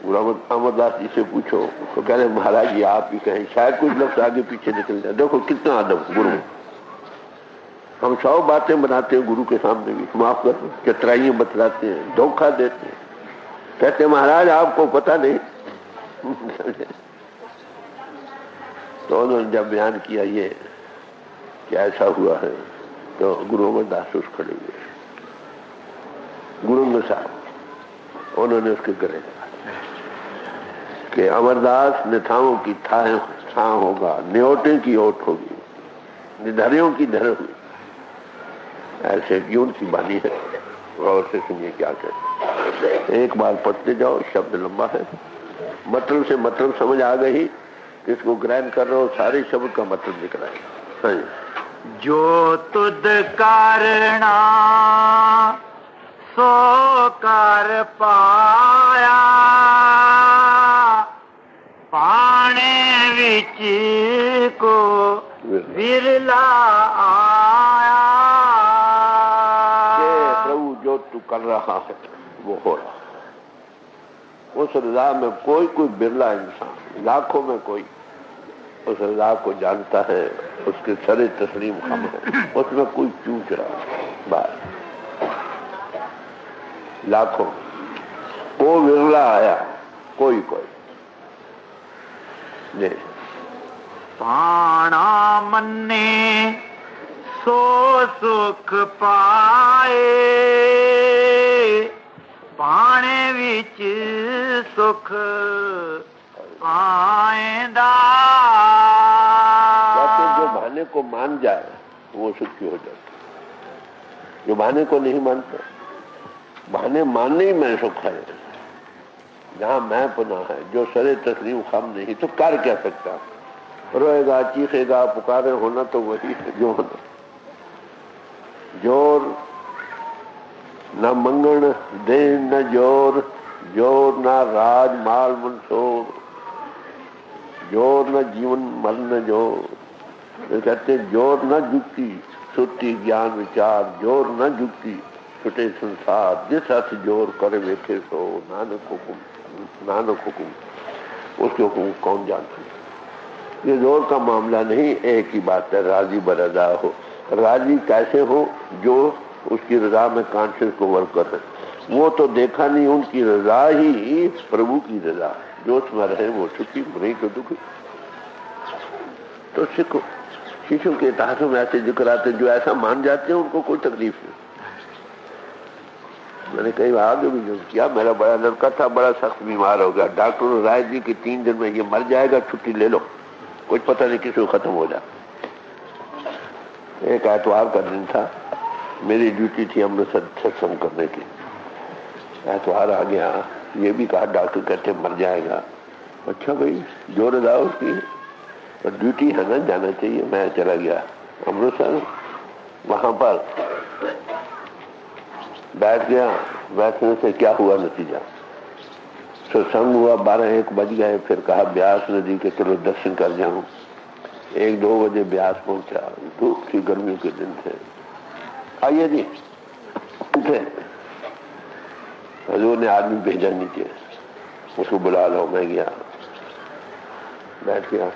امر داس جی سے پوچھو. تو کہہ رہے مہاراج جی آپ ہی کہیں، شاید کچھ لفظ آگے پیچھے نکل جائے. دیکھو کتنا ادب گرو. ہم 100 باتیں بناتے ہیں گرو کے سامنے بھی، معاف کر، چترائیاں بتلاتے ہیں، دھوکہ دیتے ہیں. کہتے مہاراج آپ کو پتہ نہیں. تو انہوں نے جب بیان کیا یہ کہ ایسا ہوا ہے تو گرو امر داس اس کھڑے ہوئے. گرو انگد صاحب انہوں نے اس کے گلے لگا کہ امر داس نتھاؤں کی چھاں ہوگا، نیوٹے کی اوٹ ہوگی، ندھریوں کی دھر ہوگی. ایسے یون کی بانی ہے. اور سے سنیے کیا کہتے. ایک بار پڑھتے جاؤ، شبد لمبا ہے، مطلب سے مطلب سمجھ آ گئی کہ اس کو گرہن کر رہے ہو، سارے شبد کا مطلب نکل آئے. جو تد کارنا سو کر پایا، پانے وچ کو ورلا آیا. کہ پربھو جو تو کر رہا ہے وہ ہو رہا. اس رضا میں کوئی برلا انسان، لاکھوں میں کوئی اس رضا کو جانتا ہے، اس کے سر تسلیم خم ہے، اس میں کوئی چوک رہا بات. لاکھوں کو ورلا آیا، کوئی نہیں. پانا منے سو سکھ پائے، پانے وچ سکھ پائندا. جو بہانے کو مان جائے وہ سکھی ہو جاتا. جو بہانے کو نہیں مانتا، بہانے ماننے ہی میں سکھ ہے. جہاں میں پناہ ہے، جو سر تسلیم خم نہیں تو کر کیا سکتا. روئے گا، چیخے گا، پکارے، ہونا تو وہی ہے جو ہونا. جور نہ منگن دین نہ جور نہ راج مال منصور، جور نہ جیون مرن جور. کہتے جور نہ جھکتی ستی گیان وچار، جور نہ جھکتی چھٹے سنسار. جس ہاتھ جور کرے ویکھے سو، نانک حکم اس کے حکم کون جانتا. یہ زور کا معاملہ نہیں، ایک ہی بات ہے، راضی برضا ہو. راضی کیسے ہو؟ جو اس کی رضا میں کانشیس کو ورکر ہے. وہ تو دیکھا نہیں، ان کی رضا ہی پربھو کی رضا. جو اس میں رہے وہ سکھی، نہیں تو دکھی. تو سکھو شیشوں کے اتہاسوں میں ایسے ذکر آتے جو ایسا مان جاتے ہیں ان کو کوئی تکلیف نہیں. میں نے کئی آگے بھی جو کیا، میرا بڑا لڑکا تھا، بڑا سخت بیمار ہو گیا. ڈاکٹر نے رائے دی کہ 3 دن میں یہ مر جائے گا، چھٹی لے لو، کچھ پتہ نہیں کسی کو ختم ہو جائے. ایک اتوار کا دن تھا، میری ڈیوٹی تھی امرتسر ستسنگ کرنے کی. اتوار آ گیا، یہ بھی کہا ڈاکٹر کہتے مر جائے گا. اچھا بھائی جو رضا اس کی ڈیوٹی ہے نا، جانا چاہیے. میں چلا گیا امرتسر، وہاں پر بیٹھ گیا. بیٹھنے سے کیا ہوا نتیجہ؟ ستسنگ ہوا، 12-1 بج گئے. پھر کہا بیاس ندی کے چلو درشن کر جاؤں. 1-2 بجے بیاس پہنچا. دھوپ تھی، گرمیوں کے دن تھے. آئیے جی اٹھے. حضور نے آدمی بھیجا نیچے، اس کو بلا لو. میں گیا، بیٹھ گیا.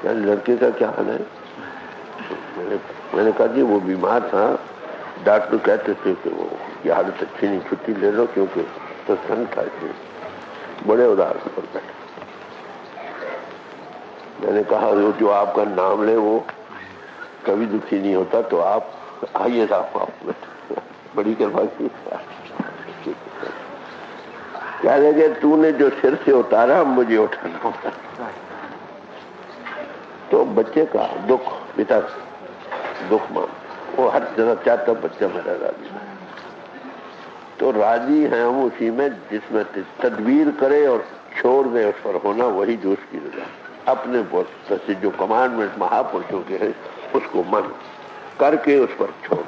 لڑکے کا کیا حال ہے؟ میں نے کہا جی وہ بیمار تھا، ڈاکٹر کہتے تھے کہ وہ کی حالت اچھی نہیں، چھٹی لے لو کیونکہ ستسنگ تھا. بڑے اداس پر بیٹھے. میں نے کہا وہ جو آپ کا نام لے وہ کبھی دکھی نہیں ہوتا، تو آپ آئیے صاحب. بڑی کرپا کی. کہہ لگے تو نے جو سر سے اتارا مجھے اٹھانا ہوتا. تو بچے کا دکھ پتا دکھ مان، وہ ہر طرح چاہتا بچہ میرا راضی ہے. تو راضی ہیں ہم اسی میں جس میں تدبیر کرے اور چھوڑ دے اس پر ہونا، وہی جو اس کی رضا. اپنے سے جو کمانڈمنٹ مہا پرشوں کے ہیں اس کو من کر کے اس پر چھوڑ.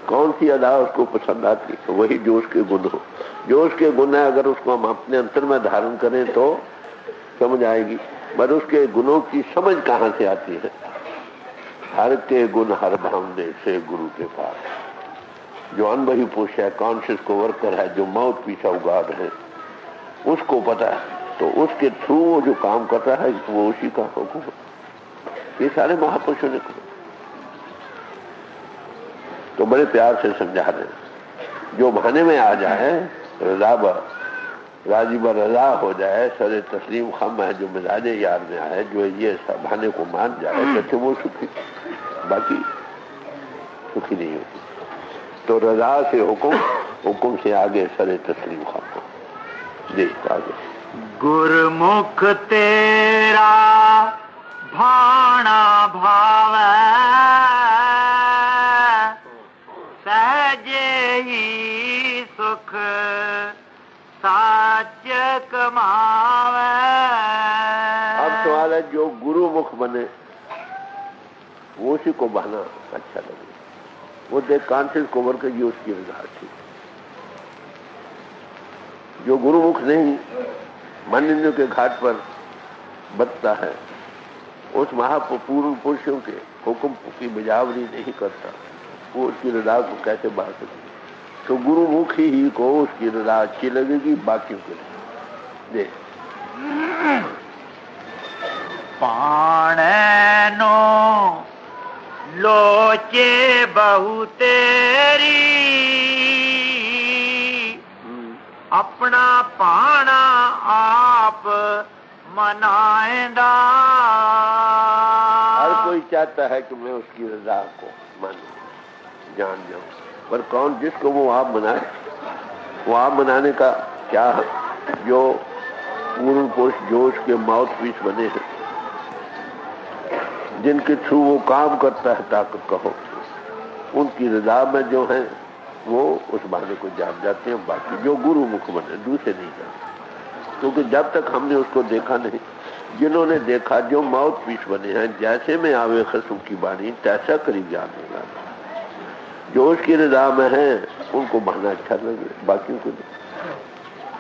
کون سی ادا اس کو پسند آتی ہے؟ وہی جو اس کے گن ہو. جو اس کے گن ہے اگر اس کو ہم اپنے انتر میں دھارن کریں تو سمجھ آئے گی. پر اس کے گنوں کی سمجھ کہاں سے آتی ہے؟ ہر کے گن ہر بھاؤندے سے گرو کے پاس. جو ان بہی پوش ہے، کانشیس کو ورکر ہے، جو ماؤتھ پیس آف گاڈ ہے، اس کو پتا ہے. تو اس کے تھرو وہ جو کام کر رہا ہے وہ اسی کا حکم ہے. یہ سارے مہاپرشوں نے کہا. تو بڑے پیار سے سمجھا دیں. جو بہانے میں آ جائے رضا راضی بر رضا ہو جائے، سر تسلیم خم ہے جو مزاج یار میں آئے، جو یہ بہانے کو مان جائے کہتے وہ سکھی، باقی سکھی نہیں ہوتی. تو رضا سے حکم، حکم سے آگے سر تسلیم خم. جی آگے. گرمکھ تیرا بھانا بھاوے، سہجے ہی سکھ ساچ کماوے. اب سوال ہے جو گرو مکھ بنے وہ اسی کو بہنا اچھا لگے. وہ دیکھ کانشیس کو ورکر یہ اس کی رضا تھی. جو گرو مکھ نہیں مانندوں کے گھاٹ پر بتتا ہے، اس پورن پرشوں کے حکم کی بجاوری نہیں کرتا، وہ اس کی رضا کو کیسے بڑھا سکے؟ تو گرو مکھی ہی کو اس کی رضا اچھی لگے گی، باقیوں کے لیے. پانے نو لوچے بہو تیری، اپنا پانا آپ منائندہ. ہر کوئی چاہتا ہے کہ میں اس کی رضا کو مانوں، جان جاؤں. پر کون جس کو وہ آپ منائے؟ وہ آپ منانے کا کیا ہے؟ جو پورن پوش جوش کے ماؤتھ پیس بنے ہیں، جن کے تھرو وہ کام کرتا ہے طاقت کا ہو، ان کی رضا میں جو ہیں وہ اس بہانے کو جان جاتے ہیں. باقی جو گرو مکھ بنے دوسرے نہیں جانتے، کیونکہ جب تک ہم نے اس کو دیکھا نہیں. جنہوں نے دیکھا جو ماؤتھ پیس بنے ہیں، جیسے میں آوے خصم کی بانی تیسا قریب جان لے گا. جو اس کی رضا میں ہیں ان کو بہانا اچھا لگے، باقیوں کو نہیں.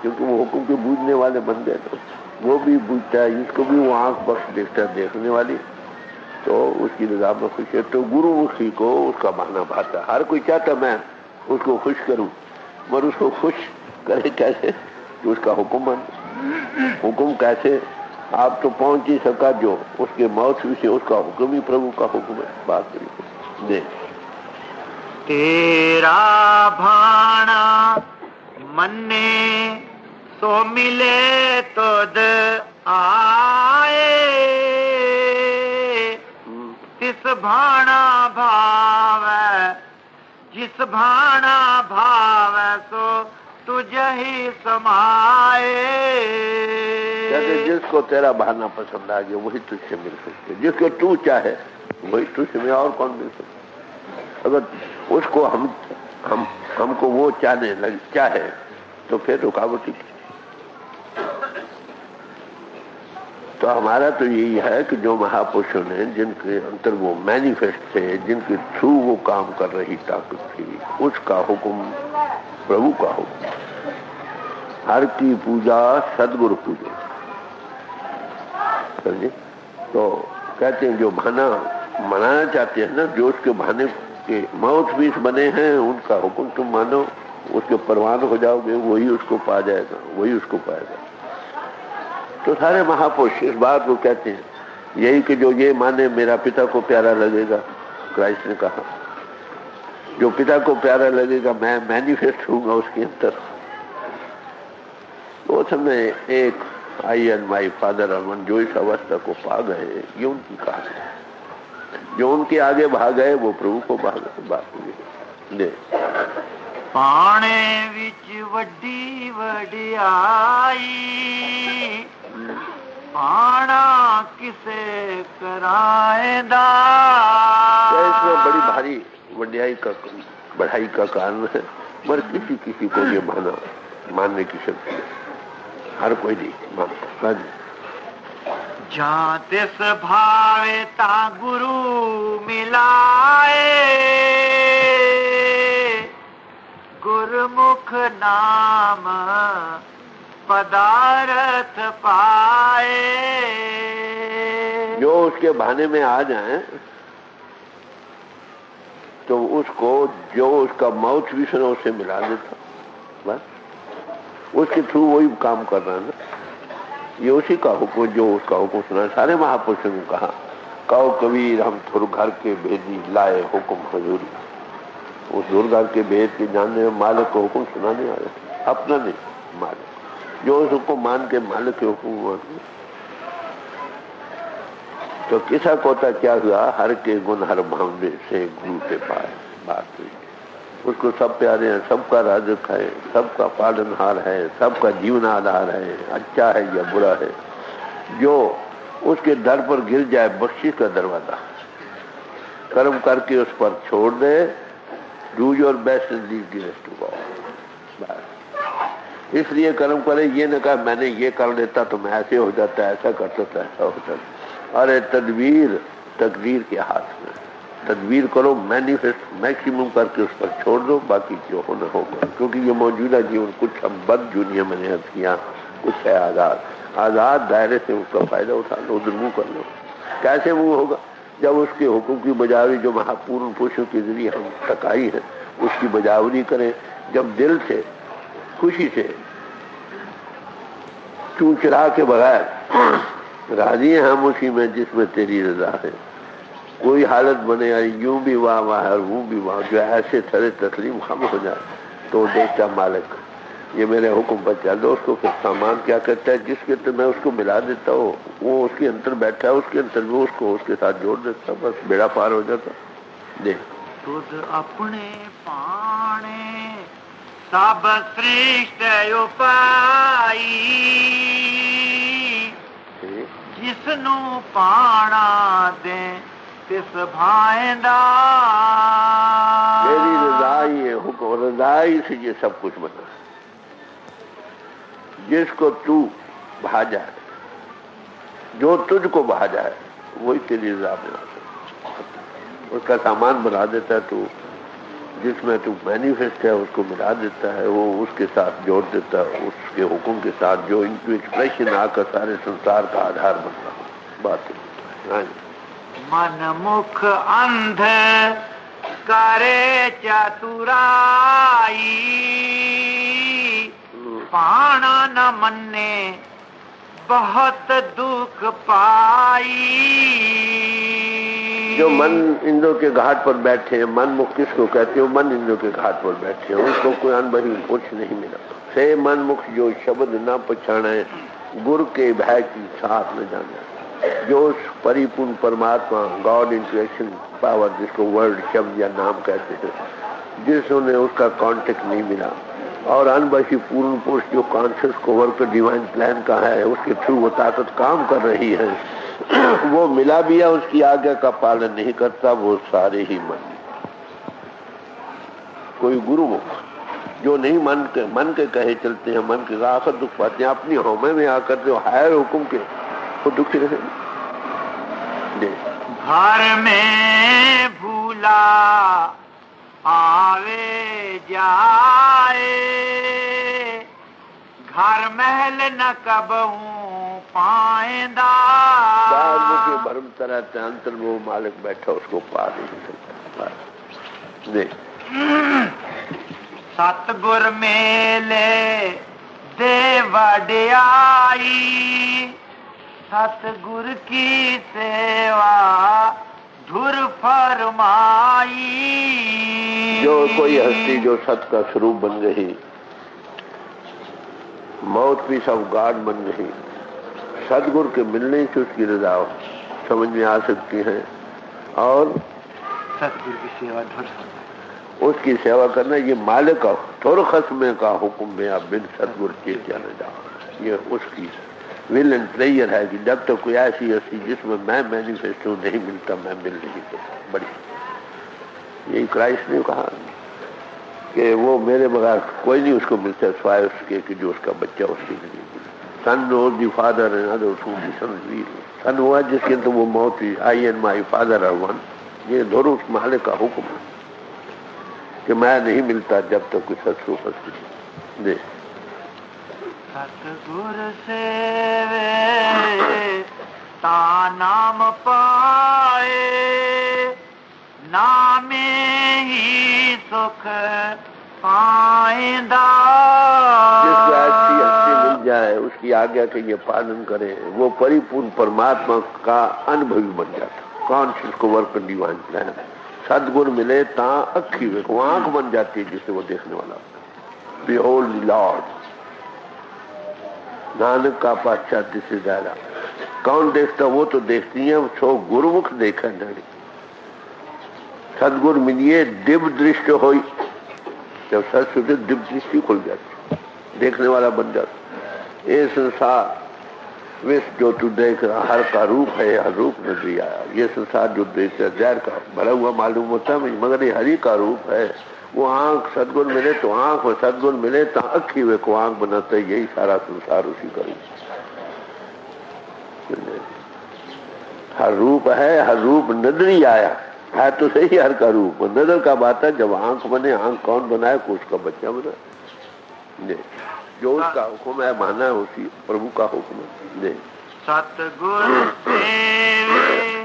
کیونکہ وہ حکم کے بوجھنے والے بن گئے تو وہ بھی بوجھتا ہے، اس کو بھی وہ آنکھ بخش دیکھتا ہے دیکھنے والی، تو اس کی رضا میں خوش ہے. تو گرو مکھی کو اس کا بہانا بھاتا ہے. ہر کوئی چاہتا میں اس کو خوش کروں، مگر اس کو خوش کرے کیسے؟ کہ اس کا حکم بن. حکم کیسے؟ آپ تو پہنچ ہی سکا جو اس کے ماؤتھ سے اس کا حکم ہی پربھو کا حکم ہے. بات نہیں. تیرا بھانا منے سو ملے تد آئے، تس بھانا بھاوے جس بھانا بھاوے سو تجھ ہی سمائے. کہتے جس کو تیرا بہانا پسند آ گیا وہی تجھ سے مل سکتے، جس کو تو چاہے وہی تجھ سے، اور کون مل سکتا؟ اگر اس کو ہم کو وہ چاہے تو پھر رکاوٹ ہی. تو ہمارا تو یہی ہے کہ جو مہاپرشوں نے جن کے اندر وہ مینیفیسٹ تھے، جن کے تھرو وہ کام کر رہی طاقت تھی، اس کا حکم پربھو کا حکم. ہر کی پوجا سدگرو پوجا. سمجھے؟ تو کہتے ہیں جو بہانا منانا چاہتے ہیں نا، جو اس کے بہانے کے ماؤتھ پیس بنے ہیں، ان کا حکم تم مانو، اس کے پروان ہو جاؤ گے، وہی اس کو پا جائے گا، وہی اس کو پائے گا. تو سارے مہاپرش اس بات کو کہتے ہیں، یہی کہ جو یہ مانے میرا پتا کو پیارا لگے گا. کرائسٹ نے کہا جو پتا کو پیارا لگے گا میں مینیفیسٹ ہوں گا اس کے اندر. وہ سب میں ایک آئی اینڈ مائی فادر امن جو اس اوستھا کو پا گئے، یہ ان کی کہانی ہے. جو ان کے آگے بھاگ گئے وہ پربھو کو بات ہوئی. پانے وچ وڈی وڈیائی پانا کسے کرائیں دا. اس میں بڑی بھاری وڈیائی کا بڑھائی کا کارن ہے، مگر کسی کو یہ ماننے کی شکتی ہے. ہر کوئی نہیں مانتا. جہاں تس بھاوے تا گرو ملائے گرمکھ نام پدارتھ پائے. جو اس کے بہانے میں آ جائیں تو اس کو جو اس کا ماؤتھ پیس ہے اسے ملا دیتا. بس اس کے تھرو وہی کام کر رہا ہے نا. یہ اسی کا حکم جو اس کا حکم سنا. سارے مہاپرشوں نے کہا کہو کبیر ہم تھر گھر کے بھیجی لائے حکم حضوری. اس دور گھر کے بھید کے جاننے میں مالک کو حکم سنانے آیا، اپنا نہیں مالک. جو اس کو مان کے مالک کے حکم مان تو کسا کوتا کیا ہوا، ہر کے گن ہر بھاونے سے گرو سے پائے. بات ہوئی اس کو سب پیارے ہیں، سب کا رازق ہے، سب کا پالن ہار ہے، سب کا جیون آدھار ہے، اچھا ہے یا برا ہے. جو اس کے در پر گر جائے بخشش کا دروازہ کرم کر کے اس پر چھوڑ دے. Do your best and leave the rest to God. اس لیے کرم کرے، یہ نہ کہا میں نے یہ کر لیتا تو میں ایسے ہو جاتا، ایسا کرتا تو ایسا ہو جاتا. ارے تدبیر تقدیر کے ہاتھ میں. تدبیر کرو، مینیفیسٹ میکسیمم کر کے اس پر چھوڑ دو، باقی جو ہونا ہوگا. کیونکہ یہ موجودہ جیون کچھ ہم بد دنیا میں نے کیا، کچھ ہے آزاد دائرے سے اس کا فائدہ اٹھا لو، ادھر منہ کر لو. کیسے منہ ہوگا؟ جب اس کے حکم کی بجاوری جو مہاپورن پروشوں کے ذریعے ہم تک آئی ہے اس کی بجاوری کریں. جب دل سے خوشی سے چون چرا کے بغیر راضی ہیں ہم اسی میں جس میں تیری رضا ہے. کوئی حالت بنے یوں بھی واہ واہ اور وہ بھی واہ، جو ایسے تھرے تسلیم خم ہو جائے تو دیکھتا مالک یہ میرے حکم پر چل دو. اس کو پھر سامان کیا کرتا ہے جس کے اندر میں اس کو ملا دیتا ہوں، وہ اس کے اندر بیٹھا ہے، اس کے اندر میں اس کو اس کے ساتھ جوڑ دیتا، بس بیڑا پار ہو جاتا. دیکھ تجھ اپنے پانے سب سرشٹ اپائی جس نو پانا دے تس بھائندا. میری رضائی ہے حکم، رضائی سے یہ سب کچھ بنا. جس کو تو بھا جائے، جو تجھ کو بھا جائے وہی تیری رضا میں آتا ہے. اس کا سامان بنا دیتا ہے تو جس میں تو مینیفیسٹ ہے اس کو ملا دیتا ہے، وہ اس کے ساتھ جوڑ دیتا ہے اس کے حکم کے ساتھ جو ان کی ایکسپریشن آ کر سارے سنسار کا آدھار بن رہا. بات ہے من مکھ اندھ کرے چترائی پانا نہ منے بہت دکھ پائی. جو من اندروں کے گھاٹ پر بیٹھے ہیں، من مکھ کس کو کہتے ہیں؟ من اندروں کے گھاٹ پر بیٹھے ہیں، اس کو کوئی انبہی کچھ نہیں ملا. سے من مکھ جو شبد نہ پچھانے گر کے بھے کی ساتھ نہ جانے. جو اس پری پورن پرماتما گاڈ انٹویشن پاور جس کو ورڈ شبد یا نام کہتے ہیں، جس نے اس کا کانٹیکٹ نہیں ملا، اور انبشی پورن پوش جو کانشیس کوور کا ڈیوائن پلان کا ہے اس کے تھرو وہ طاقت کام کر رہی ہے، وہ ملا بھی ہے، اس کی آگے کا پالن نہیں کرتا، وہ سارے ہی من. کوئی گرو جو نہیں من کے کہے چلتے ہیں، من کے آخر دکھ پاتے ہیں، اپنی ہومے میں آ کر جو ہائر حکم کے وہ دکھ رہے ہیں۔ گھر میں بھولا آوے جائے، گھر محل نہ کبہوں پائندہ، کے بھرم طرح انتر وہ مالک بیٹھا اس کو پا نہیں سکتا۔ ستگور میلے دے وڈیائی، ستگور کی سیوا دھر فرمائی۔ جو کوئی ہستی جو ست کا سروپ بن گئی، ماؤتھ پیس آف گاڈ بن گئی، ستگور کے ملنے سے اس کی رضا سمجھ میں آ سکتی ہے، اور ستگور کی سیوا دھر اس کی سیوا کرنا یہ مالک کا تھور خسمے کا حکم میں اب بن ستگور چیت جانا جا، یہ اس کی ول اینڈ پریئر ہے کہ جب تک کوئی ایسی ہستی جس میں میں مینیفیسٹ ہوں نہیں ملتا، میں مل نہیں سکتا۔ بڑی یہی کرائسٹ نے کہا کہ وہ میرے بغیر کوئی نہیں اس کو ملتا سوائے اس کے کہ جو اس کا بچہ اس کے لیے ملے۔ Son knows the father and other to the son ریل، سن ہوا جس کے تو وہ موت ہوئی، I and my father are one. یہ دونوں اس مالک کا حکم ہے کہ میں نہیں ملتا جب تک کوئی ستسو ہستی دے۔ ستگور سیوے تا نام پائے، نامے ہی سکھ پائندہ۔ جس کو ایسی ہستی مل جائے اس کی آگیا کہ یہ پالن کرے، وہ پری پورن پرماتما کا انبھوی بن جاتا، کانشیس کو ورک ڈیوائن پلان۔ ستگور ملے تا اکھی وہ آنکھ بن جاتی ہے جس سے وہ دیکھنے والا ہوتا ہے۔ بیہولڈ دی لارڈ، نانک کا پاچاتی سے زیادہ کون دیکھتا؟ وہ تو دیکھتی ہیں سو گرمکھ دیکھا ڈاڑی۔ ستگور ملیے دب درشٹ ہوئی، جب ست سوچے دب درشٹی کھل جاتی، دیکھنے والا بن جاتا۔ یہ سنسار وش جو تو دیکھ رہا ہر کا روپ ہے، ہر روپ نظری آیا۔ یہ سنسار جو دیکھ رہا زہر کا بھرا ہوا معلوم ہوتا ہے مگر یہ ہری کا روپ ہے۔ وہ آنکھ ستگور ملے تو آنکھ، اور ستگور ملے تو اکھی ہوئے کو آنکھ بناتا ہے۔ یہی سارا سنسار اسی کا روپ، ہر روپ ہے، ہر روپ نظری آیا ہے تو صحیح ہر کا روپ، نظر کا بات ہے جب آنکھ بنے۔ آنکھ کون بنائے؟ کو اس کا بچہ بنا، جو اس کا حکم ہے مانا ہے اسی پربھو کا حکم ہے۔ ستگور سیوے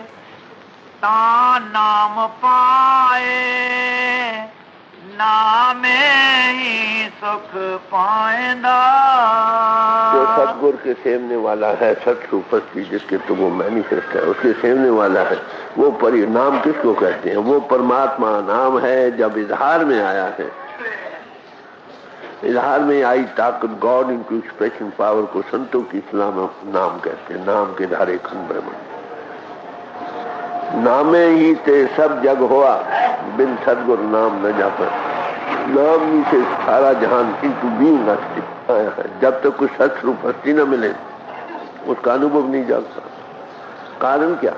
تا نام پائے، نامے ہی سکھ پائندہ۔ جو ستگور کے سیونے والا ہے، ست سوپستی جس کے تو وہ مینیفیسٹ ہے، اس کے سیونے والا ہے، وہ پری نام کس کو کہتے ہیں؟ وہ پرماتما نام ہے جب اظہار میں آیا ہے۔ اظہار میں آئی طاقت، God into expression power کو سنتوں کی اسلام نام کہتے ہیں۔ نام کے دھارے کھن برہمن، نامے ہی تے سب جگ ہوا، بن ستگور نام نہ جاتا۔ نام ہی سے سارا جہان انٹو بینگ آیا ہے۔ جب تک کوئی ست روپ ہستی نہ ملے اس کا انوبھو نہیں جاتا۔ کارن کیا؟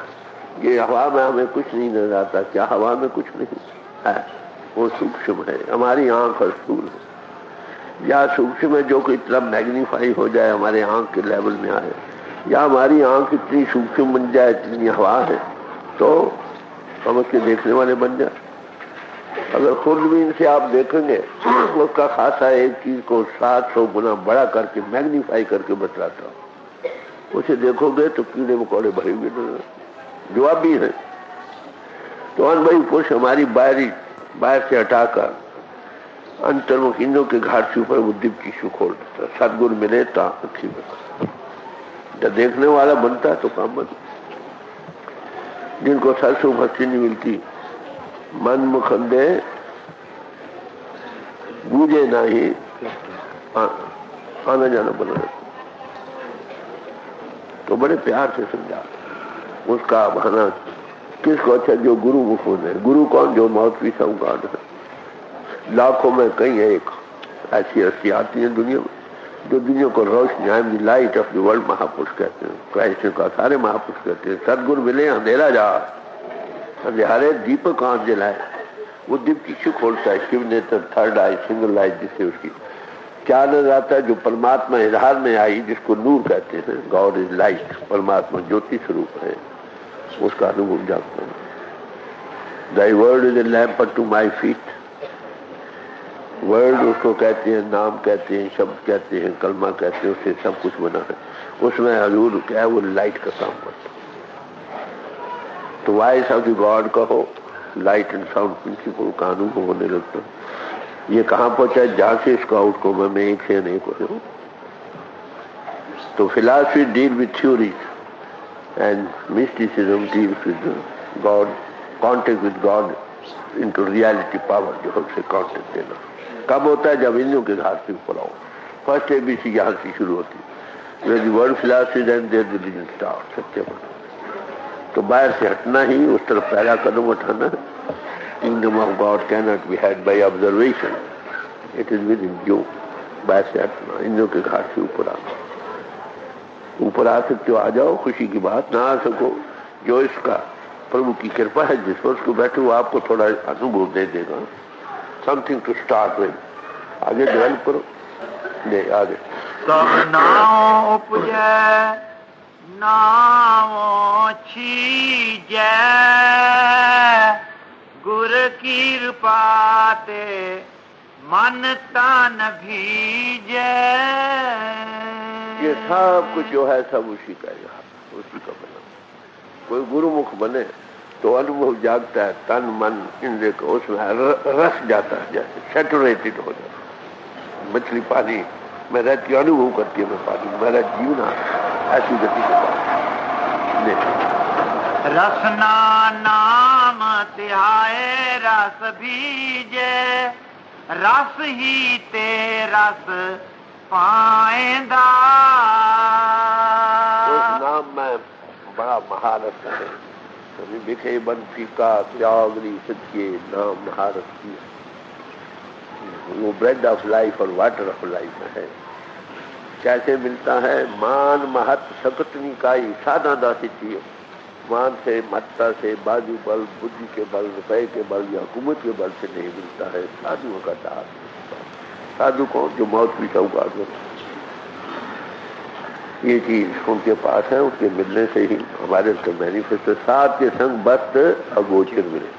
یہ ہوا میں ہمیں کچھ نہیں نظر آتا، کیا ہوا میں کچھ نہیں ہے؟ وہ سوکشم ہے، ہماری آنکھ اور استھول ہے۔ یا سوکشم ہے جو کہ اتنا میگنیفائی ہو جائے ہمارے آنکھ کے لیول میں آئے، یا ہماری آنکھ اتنی سوکشم بن جائے، اتنی ہوا ہے تو ہم اس کے دیکھنے والے بن جائیں۔ اگر خوردبین سے آپ دیکھیں گے اس کا خاصا ایک چیز کو 700 گنا بڑا کر کے میگنیفائی کر کے بتلاتا ہوں، اسے دیکھو گے تو کیڑے مکوڑے بھرے ہوئے جو اب بھی ہیں۔ تو ان بھائی پوش ہماری باہر سے ہٹا کر انترمکھینوں کے گھاٹ سے اوپر وہ دب کی شو کھول دیتا۔ ستگور ملے تا اکھی بتا، جب دیکھنے والا بنتا ہے تو کام بنتا۔ جن کو سر سو بھکتی نہیں ملتی، من مکھندے بوجھے نہ ہی آنا جانا بنا رہتا، تو بڑے پیار سے سمجھا اس کا بہانا کس کو اچھا جو گرو مکھند ہے۔ گرو کون؟ جو ماؤتھ پیس آف گاڈ ہے۔ لاکھوں میں کئی ایک ایسی ہستی آتی ہیں دنیا میں جو دنیا کو روشنی، I am the light of the world مہاپرش کہتے ہیں، کرائسٹ کا سارے مہاپرش کہتے ہیں۔ ستگور ملے اندھیرا جا، اندھیرے دیپک آنکھ جلائے، وہ دل کی شو کھولتا ہے. شیو نیتر, تھرڈ آئی, سنگل آئی, جس سے اس کی کیا نظر آتا ہے؟ جو پرماتما اظہار میں آئی, جس کو نور کہتے ہیں. گاڈ از لائٹ, پرماتما جوتی سوروپ ہے, اس کا انوبھو جاگتا ہے. Thy word is a lamp unto my feet. Word اس کو کہتے ہیں, نام کہتے ہیں, شبد کہتے ہیں, کلمہ کہتے ہیں, اس سے سب کچھ بنا ہے. اس میں حضور کیا ہے, وہ لائٹ کا کام کرتا ہے. تو وائس آف دی گاڈ کہو, لائٹ اینڈ ساؤنڈ پرنسپل قانون کو ہونے لگتا ہے. یہ کہاں پہنچا ہے؟ جہاں سے اس کا آؤٹ کو میں ایک سے ایک ہو رہا ہوں. تو philosophy deal with theories and mysticism deals with God, contact with God into reality power, جو ہم سے کانٹیکٹ دینا کب ہوتا ہے؟ جب انوں کے گھر سے اوپر آؤ. فرسٹ اے بی سی یہاں سے شروع ہوتی ہے. World philosophy and their religion start, سچے بات. تو باہر سے ہٹنا ہی, اس طرف پہلا قدم اٹھانا. کنگڈم آف گاڈ کی not be had by observation, it is within you. باہر سے ہٹنا, انوں کے گھر سے اوپر آنا. اوپر آ سکتے ہو, آ جاؤ, خوشی کی بات. نہ آ سکو, جو اس کا پربھو کی کرپا ہے, جس پر اس کو بیٹھے وہ آپ کو تھوڑا انوبھو دے دے گا. Something to start with. آگے ڈیولپ کرو. دے آگے. سب ناؤ اپجے ناؤ چھیجے, گر کرپا تے من تن بھیجے. یہ سب کچھ جو ہے سب اسی کا یہاں, اسی کا بنا. کوئی گرو مکھ بنے تو انوبھو جاگتا ہے, تن من اندر کو اس میں رس جاتا ہے, جیسے سیچوریٹڈ ہو جاتا ہے. مچھلی پانی میں رہتی ہے, انوبھو کرتی ہے میں پانی, میرا جیون ایسی گتی کے بعد. رسنا نام تہائے رس بھیجے, رس ہی تے رس پائندہ. اس نام میں بڑا مہارت ہے. کبھی بکھے بنسی کا تیاگری سچے نام مہارت کی. وہ بریڈ آف لائف اور واٹر آف لائف ہے. کیسے ملتا ہے؟ مان مہت سکت نکائی سادہ داسی چیز. مان سے, مہتا سے, بازو بل, بدھی کے بل, روپے کے بل یا حکومت کے بل سے نہیں ملتا ہے. سادھو کا داس. سادھو کون؟ جو موت بھی شوقات ہوتا. یہ چیز ان کے پاس ہے, ان کے ملنے سے ہی ہمارے اس کا مینیفیسٹو. ساتھ کے سنگ بست اگوچر ملے.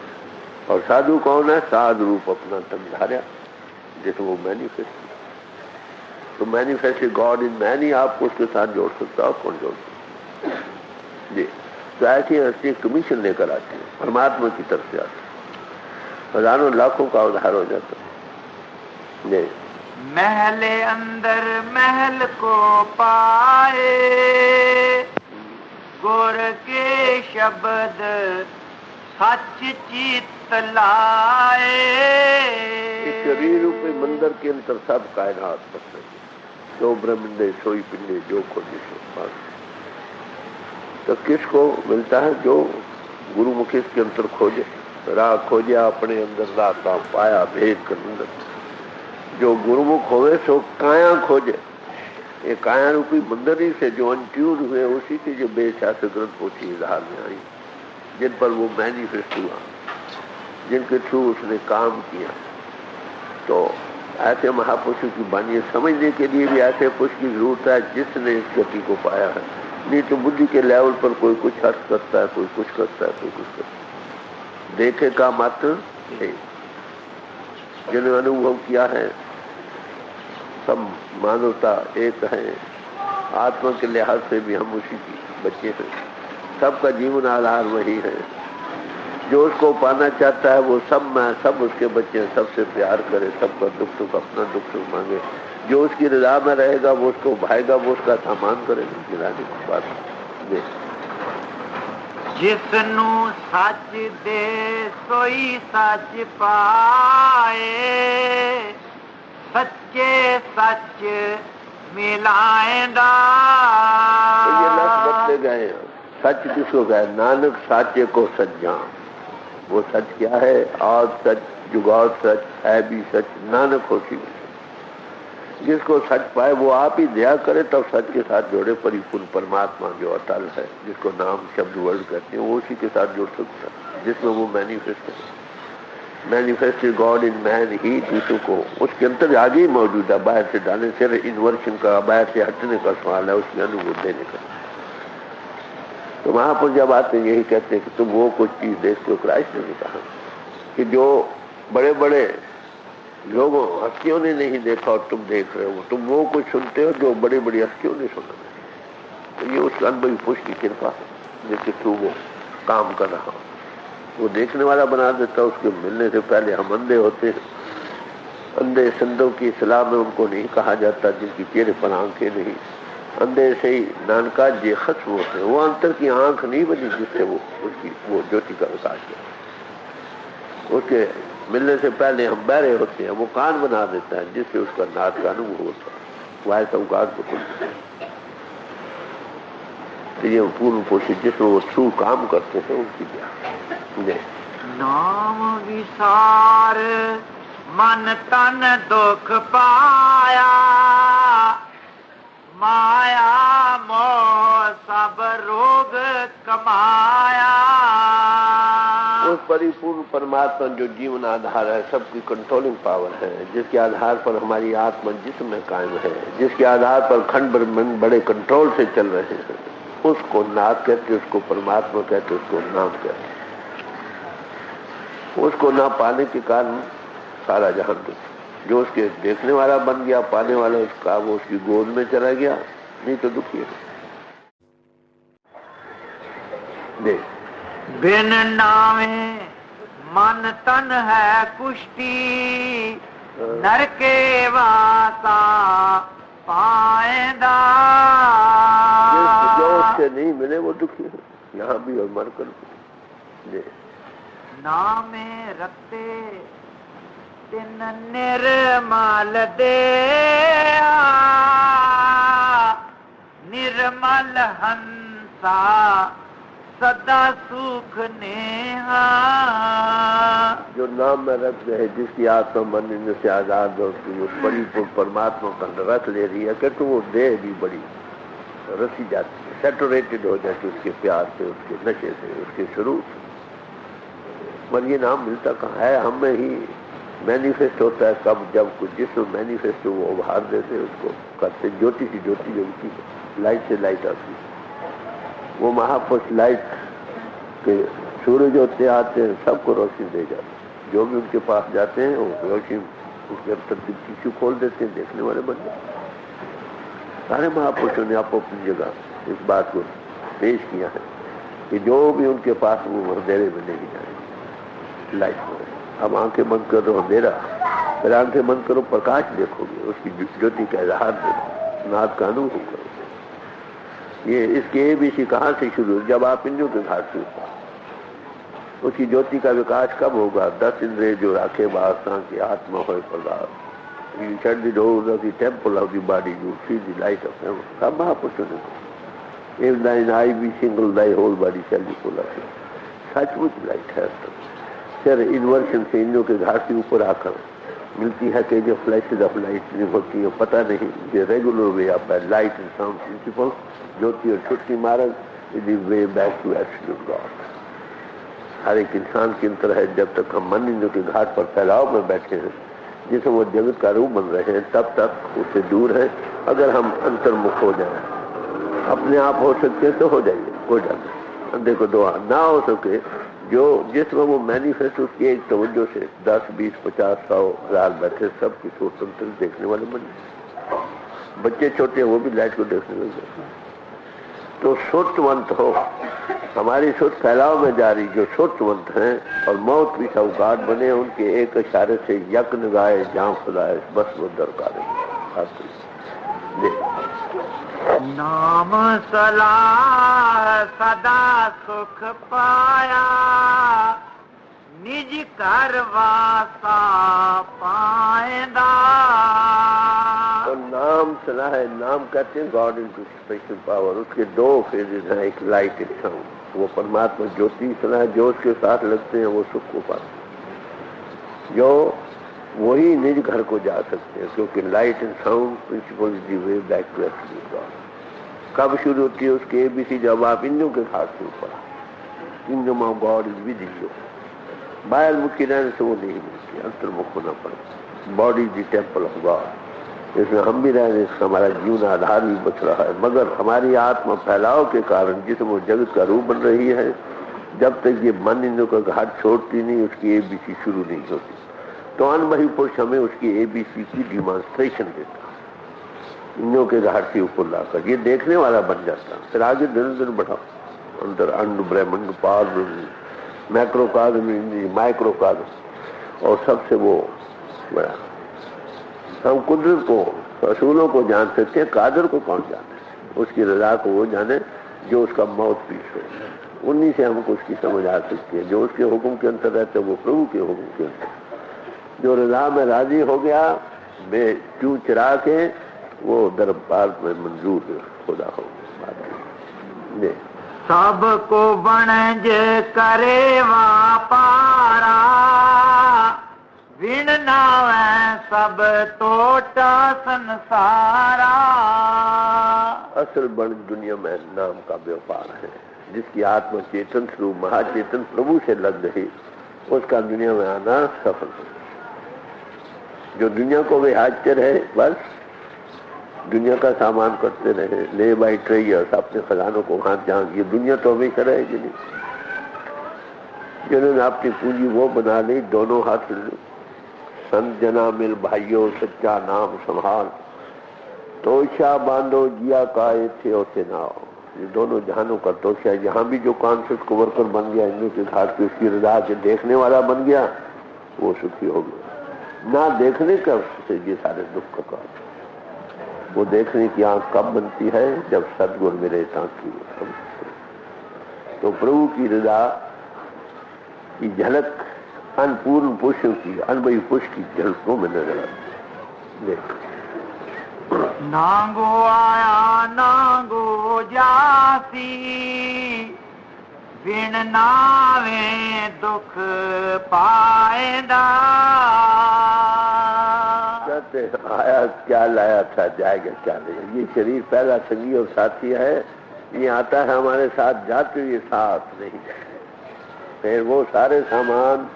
اور سادھو کون ہے؟ سادھ روپ اپنا تن دھاریا, جیسے وہ مینیفیسٹو. تو مینیفیسٹ گاڈ ان مین ہی آپ کو اس کے ساتھ جوڑ سکتا. آپ کون جوڑ سکتا جی؟ تو ایسی ہستی کمیشن لے کر آتی ہے, پرماتما کی طرف سے آتی ہے, ہزاروں لاکھوں کا ادھار ہو جاتا ہے. جی. محل اندر محل کو پائے, گر کے شبد سچ چیت لائے. اس شریر روپی مندر کے اندر سب کائنات بس رہی ہے. جو برہمنڈے سوئی پنڈے, جو کھوجے سو پاس. تو کس کو ملتا ہے؟ جو گرو مکھ اس کے اندر کھوجے, راہ کھوجے اپنے اندر, راہ کا پایا بھید کر اندر. جو گرمکھ ہوئے سو کایا کھوجے. یہ کایا روپی مندر ہی سے جو انٹیون ہوئے, اسی کی جو بے سیاست گرنتھ پوچھی اظہار میں آئی, جن پر وہ مینیفیسٹ ہوا, جن کے تھرو اس نے کام کیا. تو ایسے مہاپرشوں کی بانی سمجھنے کے لیے بھی ایسے پرش کی ضرورت ہے جس نے اس گتی کو پایا ہے. نہیں تو بدھی کے لیول پر کوئی کچھ ارتھ کرتا ہے, کوئی کچھ کرتا ہے, کوئی کچھ کرتا ہے. دیکھے کا مت ہے. جنہوں نے انوبھو کیا ہے, سب مانوتا ایک ہے. آتما کے لحاظ سے بھی ہم اسی کی بچے ہیں. سب کا جیون آدھار وہی ہے. جو اس کو پانا چاہتا ہے وہ سب میں, سب اس کے بچے ہیں. سب سے پیار کرے, سب کا دکھ سکھ اپنا دکھ سکھ مانگے. جو اس کی رضا میں رہے گا وہ اس کو بھائے گا, وہ اس کا سامان کرے گا. گرانے کی بات دے. جس نو سچ دے سوئی سچ پائے, سچے سچ ملائندہ. یہ لفظ بدلے گئے ہیں. سچ کس کو کہے؟ نانک ساچے کو سچ جان. وہ سچ کیا ہے؟ آج سچ, جگاڑ سچ, ہے بھی سچ, نانک ہوتی بھی. جس کو سچ پائے وہ آپ ہی دیا کرے, تب سچ کے ساتھ جوڑے. پری پورن پرماتما جو اٹل ہے, جس کو نام شبد ورڈ کہتے ہیں, وہ اسی کے ساتھ جڑ سکتا ہے جس میں وہ مینیفیسٹ ہے. مینیفیسٹڈ گاڈ ان مین ہی دوسروں کو اس کے اندر آگے ہی موجود ہے، باہر سے ڈالنے سے انورشن کا، باہر سے ہٹنے کا سوال ہے، اس کے انوبھو دینے کا۔ تو وہاں پر جب آتے ہیں یہی کہتے ہیں کہ تم وہ کچھ چیز دیکھتے ہو، کرائسٹ نے کہا کہ جو بڑے بڑے لوگوں ہستیوں نے نہیں دیکھا اور تم دیکھ رہے ہو، تم وہ کچھ سنتے ہو جو بڑی بڑی ہستیوں نے سنا نہیں۔ تو یہ اس انبھوی پوش کی کرپا ہے جس کے تھرو وہ کام کر رہا ہوں، وہ دیکھنے والا بنا دیتا۔ اس کے ملنے سے پہلے ہم اندھے ہوتے ہیں، اندھے سندھوں کی اصطلاح میں ان کو نہیں کہا جاتا جن کی چہرے پر آنکھیں نہیں، اندھے سے ہی نانکا جے ختم ہوتے ہیں۔ وہ انتر کی آنکھ نہیں بنی جس سے وہ اس کی وہ جوتی کا وکاس کیا۔ اس کے ملنے سے پہلے ہم بہرے ہوتے ہیں، وہ کان بنا دیتا ہے جس سے اس کا ناد کا انوبھو ہوتا ہے، وہ ایسا اوقات کو کھلتا ہے۔ تو یہ پورن پوشی جس میں وہ تھرو کام کرتے ہیں ان کی کیا نام وسار من تن دکھ پایا، مایا موہ سب روگ کمایا۔ اس پری پورن پرماتما جو جیون آدھار ہے، سب کی کنٹرولنگ پاور ہے، جس کے آدھار پر ہماری آتما جسم میں قائم ہے، جس کے آدھار پر کھنڈ برہمنڈ بڑے کنٹرول سے چل رہے ہیں، اس کو ناد کہتے، اس کو پرماتما کہتے، اس کو نام کہتے۔ اس کو نہ پانے کے کارن سارا جہان دکھ، جو اس کے دیکھنے والا بن گیا، پانے والا اس کا وہ اس کی گود میں چلا گیا، نہیں تو دکھی ہے۔ بن نامے من تن ہے کشتی، نرکے واسا پائندہ۔ جو اس سے نہیں ملے وہ دکھی ہے، یہاں بھی اور مر کر بھی۔ نامے رکھتے تن نرمل دیا، نرمل ہنسا سدا سکھ نیہا۔ جو نام میں رکھ رہے جس کی آتما من ان سے آزاد ہوتی ہے، اس بڑی پرماتما کا رکھ لے رہی ہے کہ تو وہ دیہ بھی بڑی رسی جاتی ہے، سیٹوریٹڈ ہو جاتی اس کے پیار سے، اس کے نشے سے، اس کے شروع سے۔ پر یہ نام ملتا کہاں ہے؟ ہم میں ہی مینیفیسٹ ہوتا ہے، کب جب کچھ جس میں مینیفیسٹ وہ ابھار دیتے اس کو کرتے جوتی کی جوتی جلتی ہے، لائٹ سے لائٹ آتی ہے، وہ مہاپرش لائٹ کے سورج ہوتے آتے ہیں، سب کو روشنی دے جاتے ہیں، جو بھی ان کے پاس جاتے ہیں وہ روشنی اس کے اندر ٹیشو کھول دیتے ہیں، دیکھنے والے بن جاتے ہیں۔ سارے مہاپرشوں نے آپ اپنی جگہ اس بات کو پیش کیا ہے کہ جو بھی ان کے پاس وہ اندھیرے میں نہیں جائے، لائٹ میں۔ اب آنکھیں بند کر دو اندھیرا، پھر آنکھیں بند کرو پرکاش دیکھو گے، اس کی جوتی کا اظہار دیکھو، ناد کا انوبھو کرو۔ یہ اس کے بھی سی کہاں سے شروع؟ جب آپ انجو کے گھاٹ سے اوپر، اس کی جوتی کا وکاس کب ہوگا؟ 10 اندرے جو راکھے باساں کی آتما ہوئے پرداس، You shut the doors of the temple of the body, you see the light of heaven. سب مہاپرشوں نے کہا if thine eye be single, thy whole body shall be full of it. Such much light ہے۔ پھر انورشن سے انجو کے گھاٹ سے اوپر آ کر ملتی ہے کہ جو فلیشز آف لائٹ نہیں ہوتی ہے، پتہ نہیں یہ regular way of light and sound principle, جوتی اور چھٹی مارگ is the way back to absolute God. ہر ایک انسان کے اندر ہے، جب تک ہم من انجو کے گھاٹ پر پھیلاؤ میں بیٹھے ہیں جس میں وہ جگت کا روح بن رہے ہیں، تب تک اس سے دور ہے۔ اگر ہم انترمکھ ہو جائیں، اپنے آپ ہو سکتے ہیں تو ہو جائیے، کوئی ڈر نہیں۔ اندھے کو دعا نہ ہو سکے، جو جس میں وہ مینیفیسٹ اس کی ایک توجہ سے 10 20 50 100 1000 بیٹھے، سب کی سوچ سنتے دیکھنے والے بن جائیں۔ بچے چھوٹے وہ بھی لائٹ کو دیکھنے لگ جاتے ہیں۔ تو سوچونت ہو، ہماری سوچ پھیلاؤ میں جاری، جو سوچونت ہیں اور موت بھی سوگاٹ بنے، ان کے ایک اشارے سے یک نگائے جاں خدائے، بس وہ درکار ہے۔ نام صلاح سدا سکھ پایا، نج کر واسا پائندہ۔ اور نام سنا ہے، نام کہتے ہیں گاڈ انٹو اسپیشل پاور۔ اس کے 2 فیزز ہیں، ایک لائٹ ایک ساؤنڈ۔ وہ پرماتما جوتی سنا ہے، جو اس کے ساتھ لگتے ہیں وہ سکھ کو پاتے ہیں، جو وہی نج گھر کو جا سکتے ہیں، کیونکہ light and sound principle is the way back to absolute God. کب شروع ہوتی ہے اس کی ABC؟ جب آپ انجو کے گھاٹ سے اوپر، kingdom of God is with you. باہر مکھی رہنے سے وہ نہیں ملتی، انترمکھ ہونا پڑتا۔ Body the temple of God, اس میں ہم بھی رہ رہے، اس کا ہمارا جیون آدھار بھی بچ رہا ہے، مگر ہماری آتما پھیلاؤ کے کارن جسم و جگت کا روپ بن رہی ہے، جب تک یہ من انوں کا گھاٹ چھوڑتی نہیں، اس کی ABC شروع نہیں ہوتی۔ تو انبہی پرش ہمیں اس کی ABC کی ڈیمانسٹریشن دیتا، انوں کے گھاٹ سے اوپر لا کر یہ دیکھنے والا بن جاتا، پھر آگے دن دن بڑھاؤ، اندر انڈ برہمنڈ پاد میکرو کازم مائکرو کازم، اور سب سے وہ بڑا ہم قدرت کو رسولوں کو جان سکتے ہیں، قادر کو کون جانے، اس کی رضا کو وہ جانے جو اس کا موت پیش ہو، انہی سے ہم کو اس کی سمجھ آ سکتی ہے۔ جو اس کے حکم کے اندر رہتے وہ پربھو کے حکم کے اندر، جو رضا میں راضی ہو گیا بے کیوں چرا کے، وہ دربار میں منظور خدا ہو گیا۔ سب کو بنج کرے واپارا، وین ناویں سب ٹوٹا سنسارا۔ اصل بن دنیا میں نام کا بیوپار ہے، جس کی آتما چیتن سوروپ مہا چیتن پربھو سے لگ رہی، اس کا دنیا میں آنا سفل ہو۔ جو دنیا کو بھی حاجتے رہے، بس دنیا کا سامان کرتے رہے، لے بائی ٹریئرس، اپنے خزانوں کو ہاتھ جھانک، یہ دنیا تو ہمیشہ رہے گی نہیں۔ جنہوں نے اپنی پونجی وہ بنا لی، دونوں ہاتھ سنت جنا مل بھائیوں سچا نام سنبھال، توشا باندھو جیا کائے تھے ہوتے نہ ہو۔ یہ دونوں جہانوں کا توشا، یہاں بھی جو کانشیس کو ورکر بن گیا، انوں کے گھاٹ پہ اس کی رضا کے دیکھنے والا بن گیا، وہ سکھی ہو گیا۔ نہ دیکھنے کا سے یہ سارے دکھ کا کام، وہ دیکھنے کی آنکھ کب بنتی ہے جب سدگن ملے تاکہ تو پربھو کی رضا کی جھلک ان پورن پشوں کی انبئی پش کی جھلکوں میں نظر آتی۔ نانگو آیا نانگو جاسی، بن ناویں دکھ پائیدا۔ کہتے آیا کیا لایا تھا، جائے گا کیا لے گا۔ یہ شریر پہلا سنگی اور ساتھی ہے، یہ آتا ہے ہمارے ساتھ، جاتے ہوئے ساتھ نہیں جائے۔ پھر وہ سارے سامان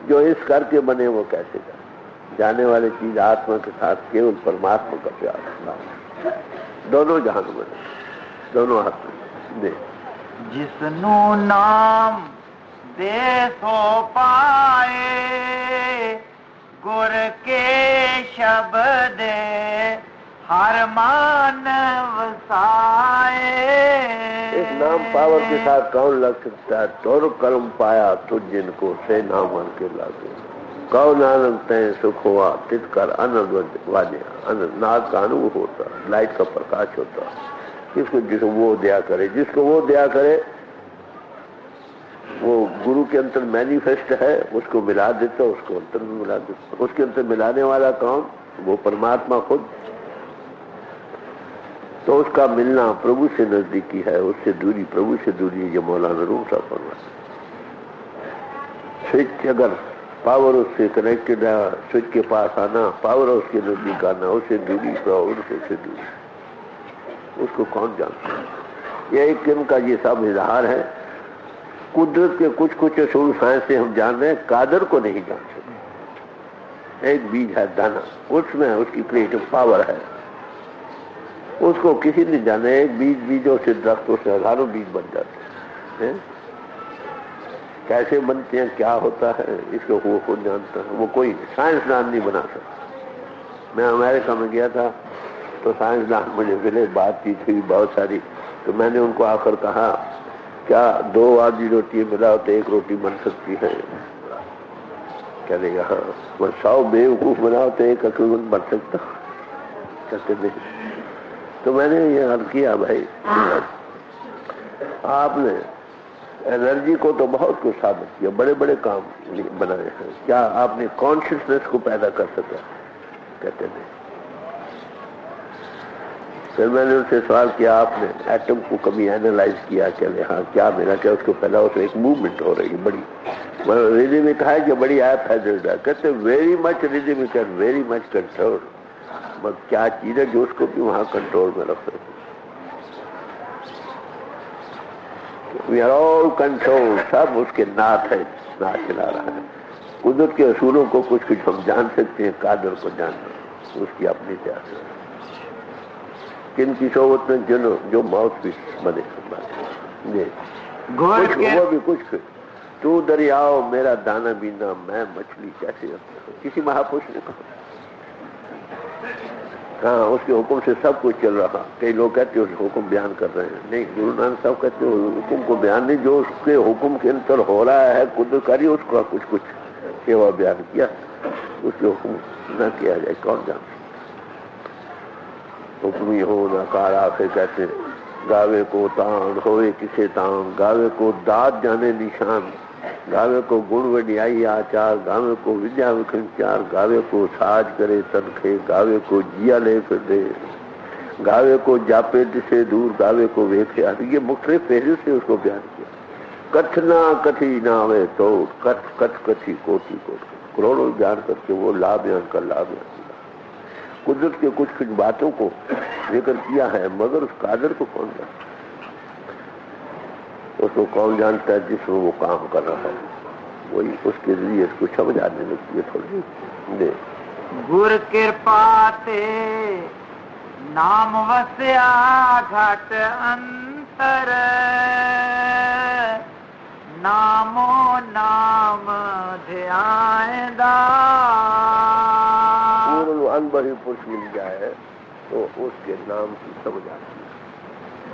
جو اس کر کے بنے وہ کیسے جائے؟ جانے والی چیز آتما کے ساتھ کیول پرماتما کا پیار، دونوں جہان میں دونوں ہاتھ میں۔ جس نو نام دے سو پائے، گر کے شبد ہر مان وسائے۔ اس نام پاور کے ساتھ کون لگ سکتا ہے؟ تور کلم پایا تجھ جن کو سے نام من کے لاگے، کو نانک تین سکھ ہوا تت کر آنند واجے۔ ناک کا انو ہوتا، لائٹ کا پرکاش ہوتا، جس کو وہ دیا کرے، جس کو وہ دیا کرے وہ گرو کے اندر مینیفیسٹ ہے، اس کو ملا دیتا، اس کو انتر میں ملا دیتا۔ اس کے اندر ملانے والا کون؟ وہ پرماتما خود۔ تو اس کا ملنا پربھو سے نزدیکی ہے، اس سے دوری پربھو سے دوری ہے۔ یہ مولانا روم صاحب فرماتے ہیں، سوئچ اگر پاور اس سے کنیکٹڈ ہے، سوئچ کے پاس آنا، پاور اس کے نزدیک آنا، اس سے دوری پاور سے دوری، اس کو کون جانتا ہے؟ یہ ایک قسم کا یہ سب اظہار ہے۔ قدرت کے کچھ کچھ اصول سائنس سے ہم جان رہے ہیں، قادر کو نہیں جان سکتے۔ ایک بیج ہے دانا، اس میں اس کی کریٹو پاور ہے، اس کو کسی نے جانا۔ ایک بیجوں سے درختوں سے ہزاروں بیج بن جاتے ہیں، کیسے بنتے ہیں، کیا ہوتا ہے، اس کو وہ خود جانتا ہے، وہ کوئی سائنسدان نہیں بنا سکتا۔ میں امریکہ میں گیا تھا تو سائنسدان مجھے ملے، بات چیت ہوئی بہت ساری، تو میں نے ان کو آخر کہا کیا دو آدھی روٹی ملا تو ایک روٹی بن سکتی ہے؟ کہنے گا ہاں۔ 100 بیوقوف بناؤ تو ایک عقل مند بن سکتا؟ کہتے نہیں۔ تو میں نے یہ عرض کیا بھائی آپ نے انرجی کو تو بہت کچھ ثابت کیا، بڑے بڑے کام بنائے ہیں، کیا آپ نے کانشیسنس کو پیدا کر سکا؟ کہتے نہیں۔ پھر میں نے ان سے سوال کیا آپ نے ایٹم کو کبھی اینالائز کیا؟ کہ ہاں کیا ملا؟ کیا اس کو پہلا اس میں ایک موومنٹ ہو رہی ہے بڑی، ریدمک ہے کہ بڑی ایپ ہے؟ کہتے very much ریدمک and very much control. مگر کیا چیز ہے جو اس کو بھی وہاں کنٹرول میں رکھ سکتے؟ وی آر آل کنٹرول، سب اس کے ناتھ ہے۔ اصلاح چلا رہا ہے. قدرت کے اصولوں کو کچھ ہم جان سکتے ہیں، قادر کو جاننا اس کی اپنی سیاست. کن کی صحبت میں جو موت بھی بنے وہ بھی کچھ تو دریاؤ میرا دانا بینا میں مچھلی کیسے کسی مہاپروش نے کہا. ہاں اس کے حکم سے سب کچھ چل رہا. کئی لوگ کہتے ہیں اس حکم بیان کر رہے ہیں، نہیں گرو نانک صاحب کہتے ہیں حکم کو بیان نہیں، جو اس کے حکم کے اندر ہو رہا ہے قدرت کاری اس کا کچھ سیوا بیان کیا، اس کے حکم نہ کیا جائے کون جانتا. حکمی ہو نہ کارا پھر کہتے ہیں گاوے کو تان ہوئے کسے تان، گاوے کو داد جانے نشان، گاوے کو گن وڈیائی آچار، گاوے کو ودیا وکھنچار، گاوے کو ساج کرے تنکھے، گاوے کو جیا لے پھر دے، گاوے کو جاپے سے دور، گاوے کو ویکھے. یہ مختلف پہلو سے اس کو بیان کیا. کتھ نہ کتھی نہ آوے تو کتھ کتھ کتھی کوٹی کوٹی، کروڑوں بیان کر کے وہ لا بیان کر لا بیان کیا. قدرت کے کچھ باتوں کو ذکر کیا ہے، مگر اس قادر کو کون جانتا؟ اس کو کون جانتا ہے جس میں وہ کام کر رہا ہے؟ وہی اس کے ذریعے اس کو سمجھ آنے لگتی ہے تھوڑی دے. گر کرپاتے نام وسیا گھٹ انتر، نامو نام دھیائیں ان بڑی پوچھ مل جائے تو اس کے نام کی سمجھ آتی ہے.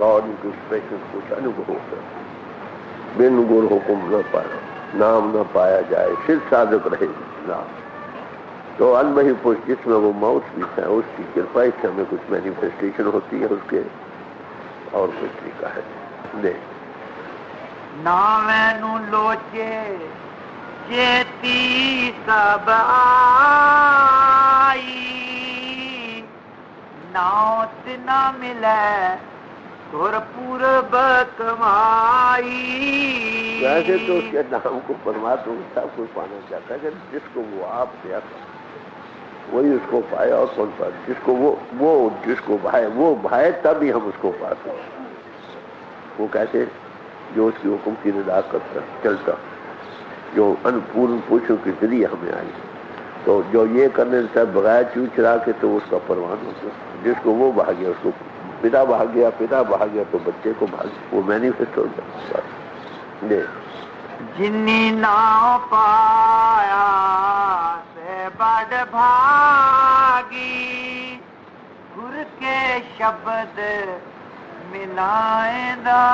گاڈ کی اسپیشل کچھ انوبھو کر بن گر حکم نہ پایا، نام نہ پایا جائے صرف صادق رہے نام. تو ان بہی پوچھ جس میں وہ موت بھی ہے اس کی کرپا سے ہمیں کچھ مینیفیسٹیشن ہوتی ہے اس کے اور کچھ طریقہ ہے. دیکھ نامینو لوچے چیتی سب آئی، ناوت نہ ملے گھر پورب کمائی. ویسے تو اس کے نام کو پرماتما سب کچھ پانا چاہتا ہے کہ جس کو وہ آپ دیا وہی اس کو پائے اور کون پائے. جس کو وہ جس کو بھائے وہ بھائے تب ہی ہم اس کو پا سکتے. وہ کیسے؟ جو اس کی حکم کی رضا کرتا چلتا، جو انپورن پوچھوں کے ذریعے ہمیں آئی. تو جو یہ کرنے سے بغیر چو چرا کے تو اس کا پروان ہوتا. جس کو وہ بھاگ گیا اس کو پتا بھاگ گیا، پتا بھاگ گیا تو بچے کو بھاگ گیا. وہ مینیفیسٹ ہو جاتا. جنی نہ پایا سے بڑ بھاگی، گر کے شبد ملائیں دا.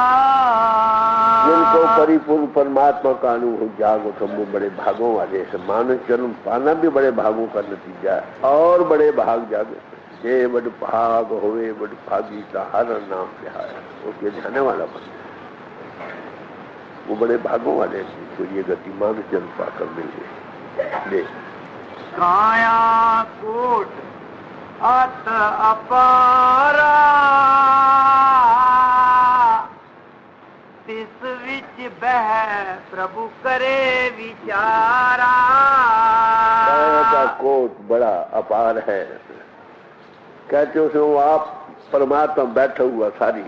جن کو پری پورن پرماتما کا انوبھو جاگ اٹھم وہ بڑے بھاگوں والے ہیں. مانو جنم پانا بھی بڑے بھاگوں کا نتیجہ ہے اور بڑے بھاگ جاگے. جے بڑ بھاگ ہوئے بڑ بھاگی کا ہر نام لہایا. وہ کے جانے والا بن وہ بڑے بھاگوں والے ہیں تو یہ گتی مانو جنم پا کر مل گئی. کایا کوٹ ات اپارا، تس وچ بہ پربھو کرے وچارا. کایا کا کوٹ بڑا اپار ہے. کہتے اس میں وہ آپ پرماتما بیٹھا ہوا ساری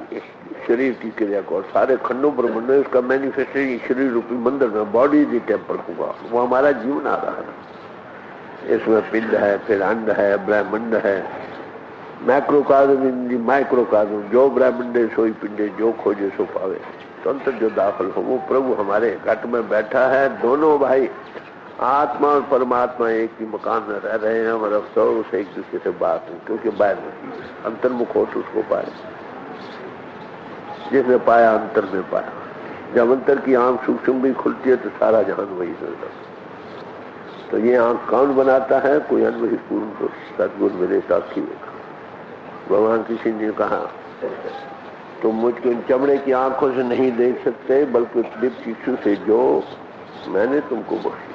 شریر کی کریا کو اور سارے کھنڈوں پر منڈے اس کا مینیفیسٹیشن شریر روپی مندر میں باڈی دی ٹیمپل ہوگا. وہ ہمارا جیون آ رہا ہے. اس میں پنڈ ہے، پھر انڈ ہے، برہمنڈ ہے، میکرو کازم مائکرو کازم. جو برہمنڈے سوئی پنڈے، جو کھوجے سو پاوے. تنتر جو داخل ہو وہ پربھو ہمارے گھٹ میں بیٹھا ہے. دونوں بھائی آتما اور پرماتما ایک ہی مکان میں رہ رہے ہیں اور افسوس ایک دوسرے سے بات ہے کیونکہ باہر نہیں انترمکھ ہو تو اس کو پائے. جس نے پایا انتر میں پایا. جب انتر کی آنکھ سوکشم بھی کھلتی ہے تو سارا جہان وہی نظر. تو یہ آنکھ کون بناتا ہے؟ کوئی انوہی پورن کو ستگور ملے ساتھی دیکھا. بھگوان کسی نے کہا تم مجھ کو ان چمڑے کی آنکھوں سے نہیں دیکھ سکتے بلکہ دپ چکشو سے جو میں نے تم کو بخشی.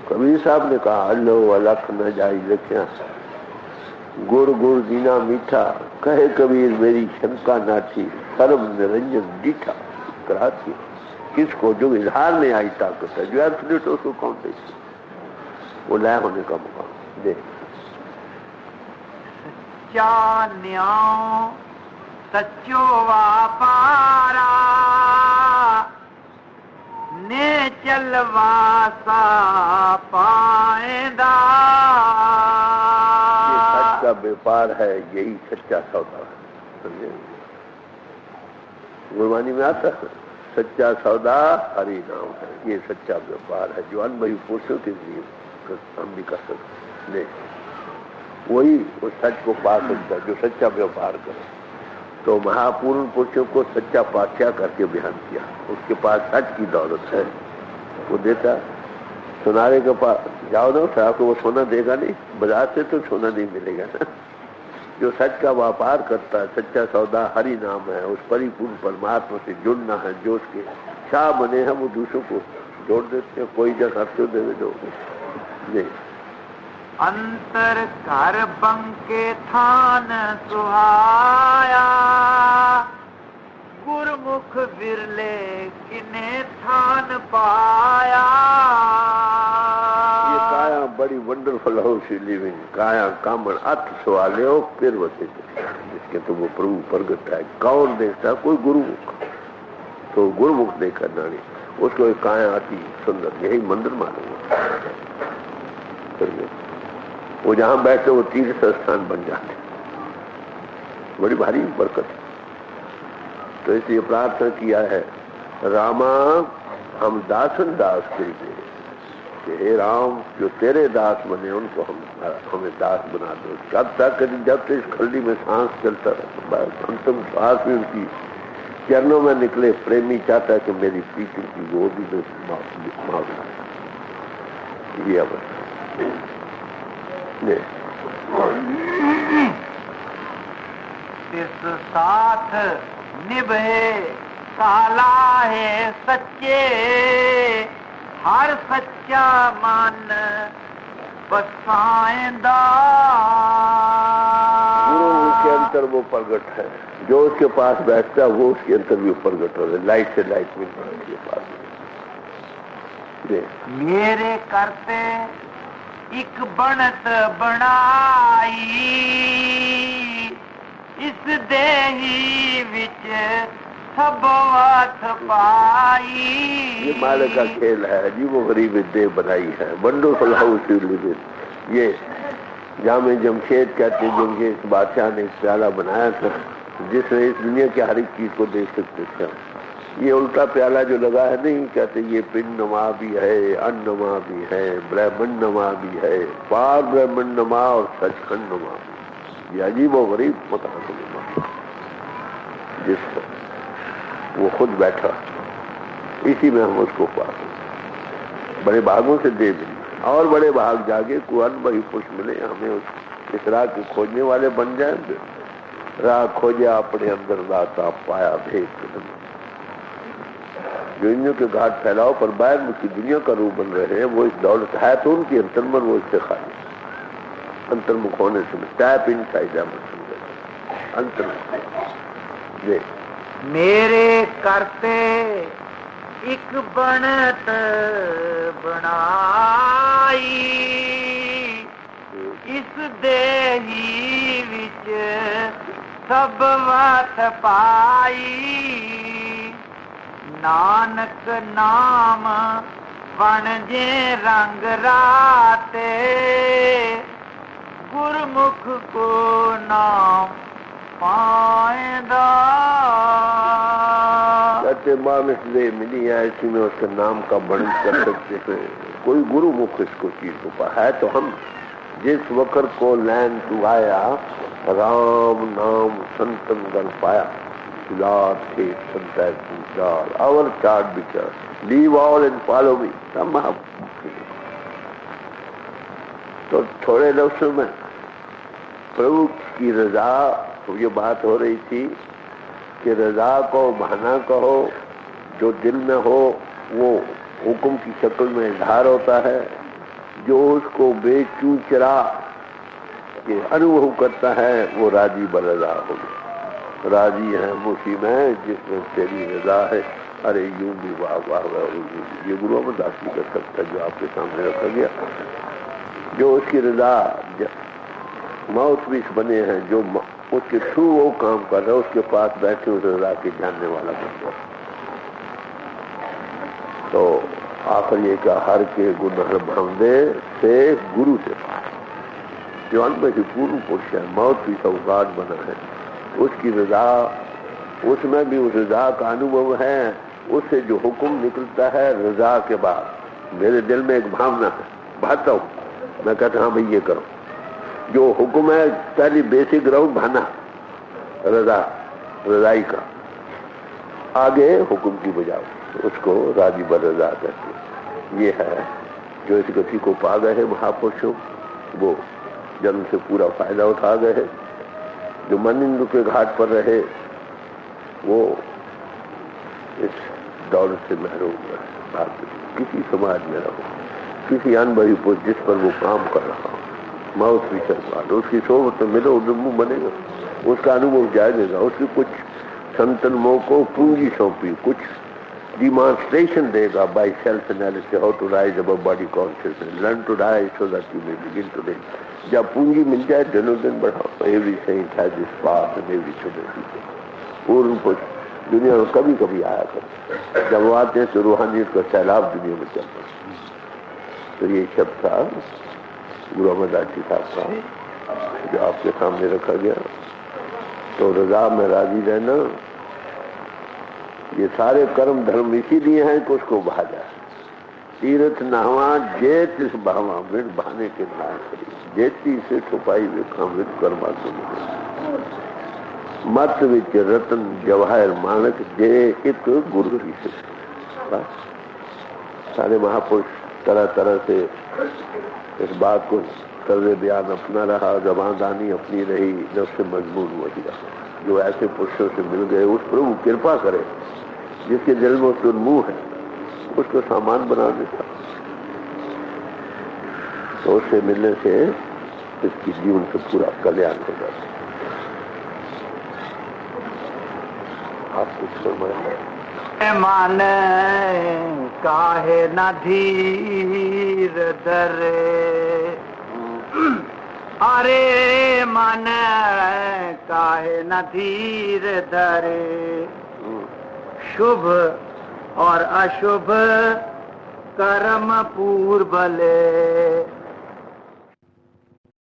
کبیر صاحب نے کہا اللہ الکھ نہ جائی لکھیاں، گر گر دینا میٹھا، کہے کبیر میری شنکا نہ تھی، سرب نرنجن ڈیٹھا. کراتی کس کو؟ جو اظہار نہیں آئی طاقت ہے، جو ایبسلیٹ اس کو کون دیکھتے؟ وہ لائے ہونے کا مقام دے. سچا نیاؤ سچو واپارا، نے چلواسا پائندہ. یہ سچ کا بیپار ہے، یہی سچا سودا ہے. سمجھے؟ قربانی میں آتا ہے سچا سودا ہری نام ہے. یہ سچا بیپار ہے جو انبھوی پوشوں کے لیے ہم بھی کر سکتے نہیں. وہی اس سچ کو پا سکتا ہے جو سچا بیپار کرے. تو مہاپورن پوشوں کو سچا پادشاہ کر کے بیان کیا. اس کے پاس سچ کی دولت ہے، وہ دیتا. سنارے کے پاس جاؤ نا، آپ کو وہ سونا دے گا نہیں، بازار سے تو سونا نہیں ملے گا نا. جو سچ کا واپار کرتا ہے، سچا سودا ہری نام ہے. اس پری پورن پرماتما سے جڑنا ہے. جو اس کے شاہ بنے ہیں وہ دوسروں کو جوڑ دیتے ہیں. کوئی جگہ ہاتھ دے دو جی. انتر گھر بنکے تھان سہایا، گرمکھ برلے کنے تھان پایا. یہ کایا بڑی ونڈرفل ہاؤس لیونگ کایا کامن ات سوالے ہو پھر وسے جس کے تو وہ پربھو پرگٹ ہے. کون دیکھتا کوئی گرمکھ، تو گرمکھ دیکھ کر ناڑی اس کو ایک کایا آتی سندر. یہی مندر معلوم ہے. وہ جہاں بیٹھے وہ تیرتھ استھان بن جاتے. بڑی بھاری برکت. تو اس لیے پرارتھنا کیا ہے راما ہم داسن داس کر دے کہ اے رام جو تیرے داس بنے ان کو ہمیں داس بنا دو. جب تک اس کھلڈی میں سانس چلتا رہتا، انتم سانس بھی ان کی چرنوں میں نکلے. پریمی چاہتا ہے کہ میری پیچھے کی گود میں ماؤں. یہ اب اس ساتھ نبھے سالا ہے سچے، ہر سچا من بسائندہ. گرو کے اندر وہ پرگٹ ہے. جو اس کے پاس بیٹھتا ہے وہ اس کے اندر بھی پرگٹ ہو رہا ہے. لائٹ سے لائٹ مل رہا ہے اس کے پاس. میرے کرتے ایک بنت بنائی، اس دیہی وچ سب وات پائی. یہ مالک کا کھیل ہے جی. وہ غریب دہ بنائی ہے. ونڈرفل ہاؤس یہ جامع جمشید کہتے ہیں. جمشید بادشاہ نے ایک پیالہ بنایا تھا جس میں اس دنیا کی ہر ایک چیز کو دیکھ سکتے تھے. یہ الٹا پیالہ جو لگا ہے نہیں کہتے یہ پن نما بھی ہے، ان نما بھی ہے، برہمن نما بھی ہے، پار برہمن نما اور سچ کھنڈ نما بھی. یہ عجیب و غریب مکان نما جس پر وہ خود بیٹھا. اسی میں ہم اس کو پاتے بڑے بھاگوں سے دے دیں اور بڑے بھاگ جاگے کو ان بھائی خوش ملے. ہمیں اس راہ کے کھوجنے والے بن جائیں. راہ کھوجا اپنے اندر راتا پایا بھیک. جو انجوں کے گھاٹ پھیلاؤ پر باہر مجھ کی دنیا کا روح بن رہے ہیں وہ اس دولت ہے تو ان کی انترمن وہ اس سے خالی. انترمکھ ہونے سے ٹیپ ان سائڈ انترمکھ. میرے کرتے ایک بنت بنائی، اس دیہی وچ سب وات پائی. نانک نام بنجے رنگ راتے، گرمکھ کو نام پائندہ. کہتے ماں مثلے ملی ہے اسی میں اس کے نام کا بڑھن کر سکتے ہیں. کوئی گرو مکھ اس کو چیز کو پا ہے. تو ہم جس وقت کو لین تو آیا رام نام سنتن گل پایا. Our chart because leave all and follow me. تو تھوڑے لفظوں میں پربھو کی رضا یہ بات ہو رہی تھی کہ رضا کو بہانا کہو جو دل میں ہو وہ حکم کی شکل میں اظہار ہوتا ہے. جو اس کو بے چو چرا کہ انوبھو کرتا ہے وہ راضی برضا ہوگا. راضی ہے اسی میں جس میں تیری رضا ہے. ارے یوں بھی واہ واہ واہ. یہ گرو میں داس نہیں کر سکتا جو آپ کے سامنے رکھا گیا. جو اس کی رضا ماؤتھ پیس بنے ہیں جو اس کے تھرو وہ کام کر رہا ہے اس کے پاس بیٹھے اس رضا کے جاننے والا بن گیا. تو آخر یہ کہ ہر کے گناہ بھاندے سے گرو سے پائے، جو ان میں پورن پرش ہے، موت کی سوگات بنا ہے، اس کی رضا، اس میں بھی اس رضا کا انوبھو ہے، اس سے جو حکم نکلتا ہے رضا کے بعد، میرے دل میں ایک بھاونا ہے، بھاتا ہوں، میں کہتا ہوں بھائی یہ کرو، جو حکم ہے پہلی بیسک رو بھانا رضا، رضائی کا، آگے حکم کی بجاؤ، اس کو راضی برضا کہتے ہیں۔ یہ ہے جو اس گتی کو پا گئے ہیں مہاپرشوں، وہ جنم سے پورا فائدہ اٹھا گئے ہیں۔ جو منندو کے گھاٹ پر رہے وہ اس دولت سے محروم رہے، آپ کسی سماج میں رہو، کسی انبہی پر جس پر وہ کام کر رہا ہو، موت بھی چلوا اس کی صحبت میں ملو، ڈمو بنے گا، اس کا انوبھو جائے گا، اس کی کچھ سنتن مو کو پونجی سونپی، کچھ ڈیمانسٹریشن دے گا by self analysis, how to rise above body consciousness, learn to die so that you may begin to live. جب پونجی مل جائے دنوں دن بڑھاؤ، every saint has his path and every saint پورن پش دنیا میں کبھی کبھی آیا کرتے، جب وہ آتے ہیں تو روحانیت کا سیلاب دنیا میں چلتا ہے۔ تو یہ شب تھا گرو امر داس جی صاحب کا جو آپ کے سامنے رکھا گیا۔ تو رضا میں راضی رہنا، یہ سارے کرم دھرم اسی لیے ہیں کہ اس کو بہا جائے۔ تیرتھ نہواں جیت اس بہواں ون بہانے کے نام کری، جیتی سے چھپائی وکھاں ون کرما کے ملے، مت وچ رتن جواہر مانک جے ایک گرو ہی سے۔ بس سارے مہاپرش طرح طرح سے اس بات کو طرز بیان اپنا رہا، زبان دانی اپنی رہی، نفس مضمون وہی رہا۔ جو ایسے پرشوں سے مل گئے اس پر وہ کرپا کرے، جس کے دل میں منہ ہے اس کو سامان بنا دیتا، تو اس سے ملنے سے اس کی جیون سے پورا کلیان ہو جاتا۔ آپ کچھ فرمائیں۔ مان کاہے نہ دھیر درے، ارے من کاہے نہ دھیر دھرے، شبھ اور اشبھ کرم پور بلے،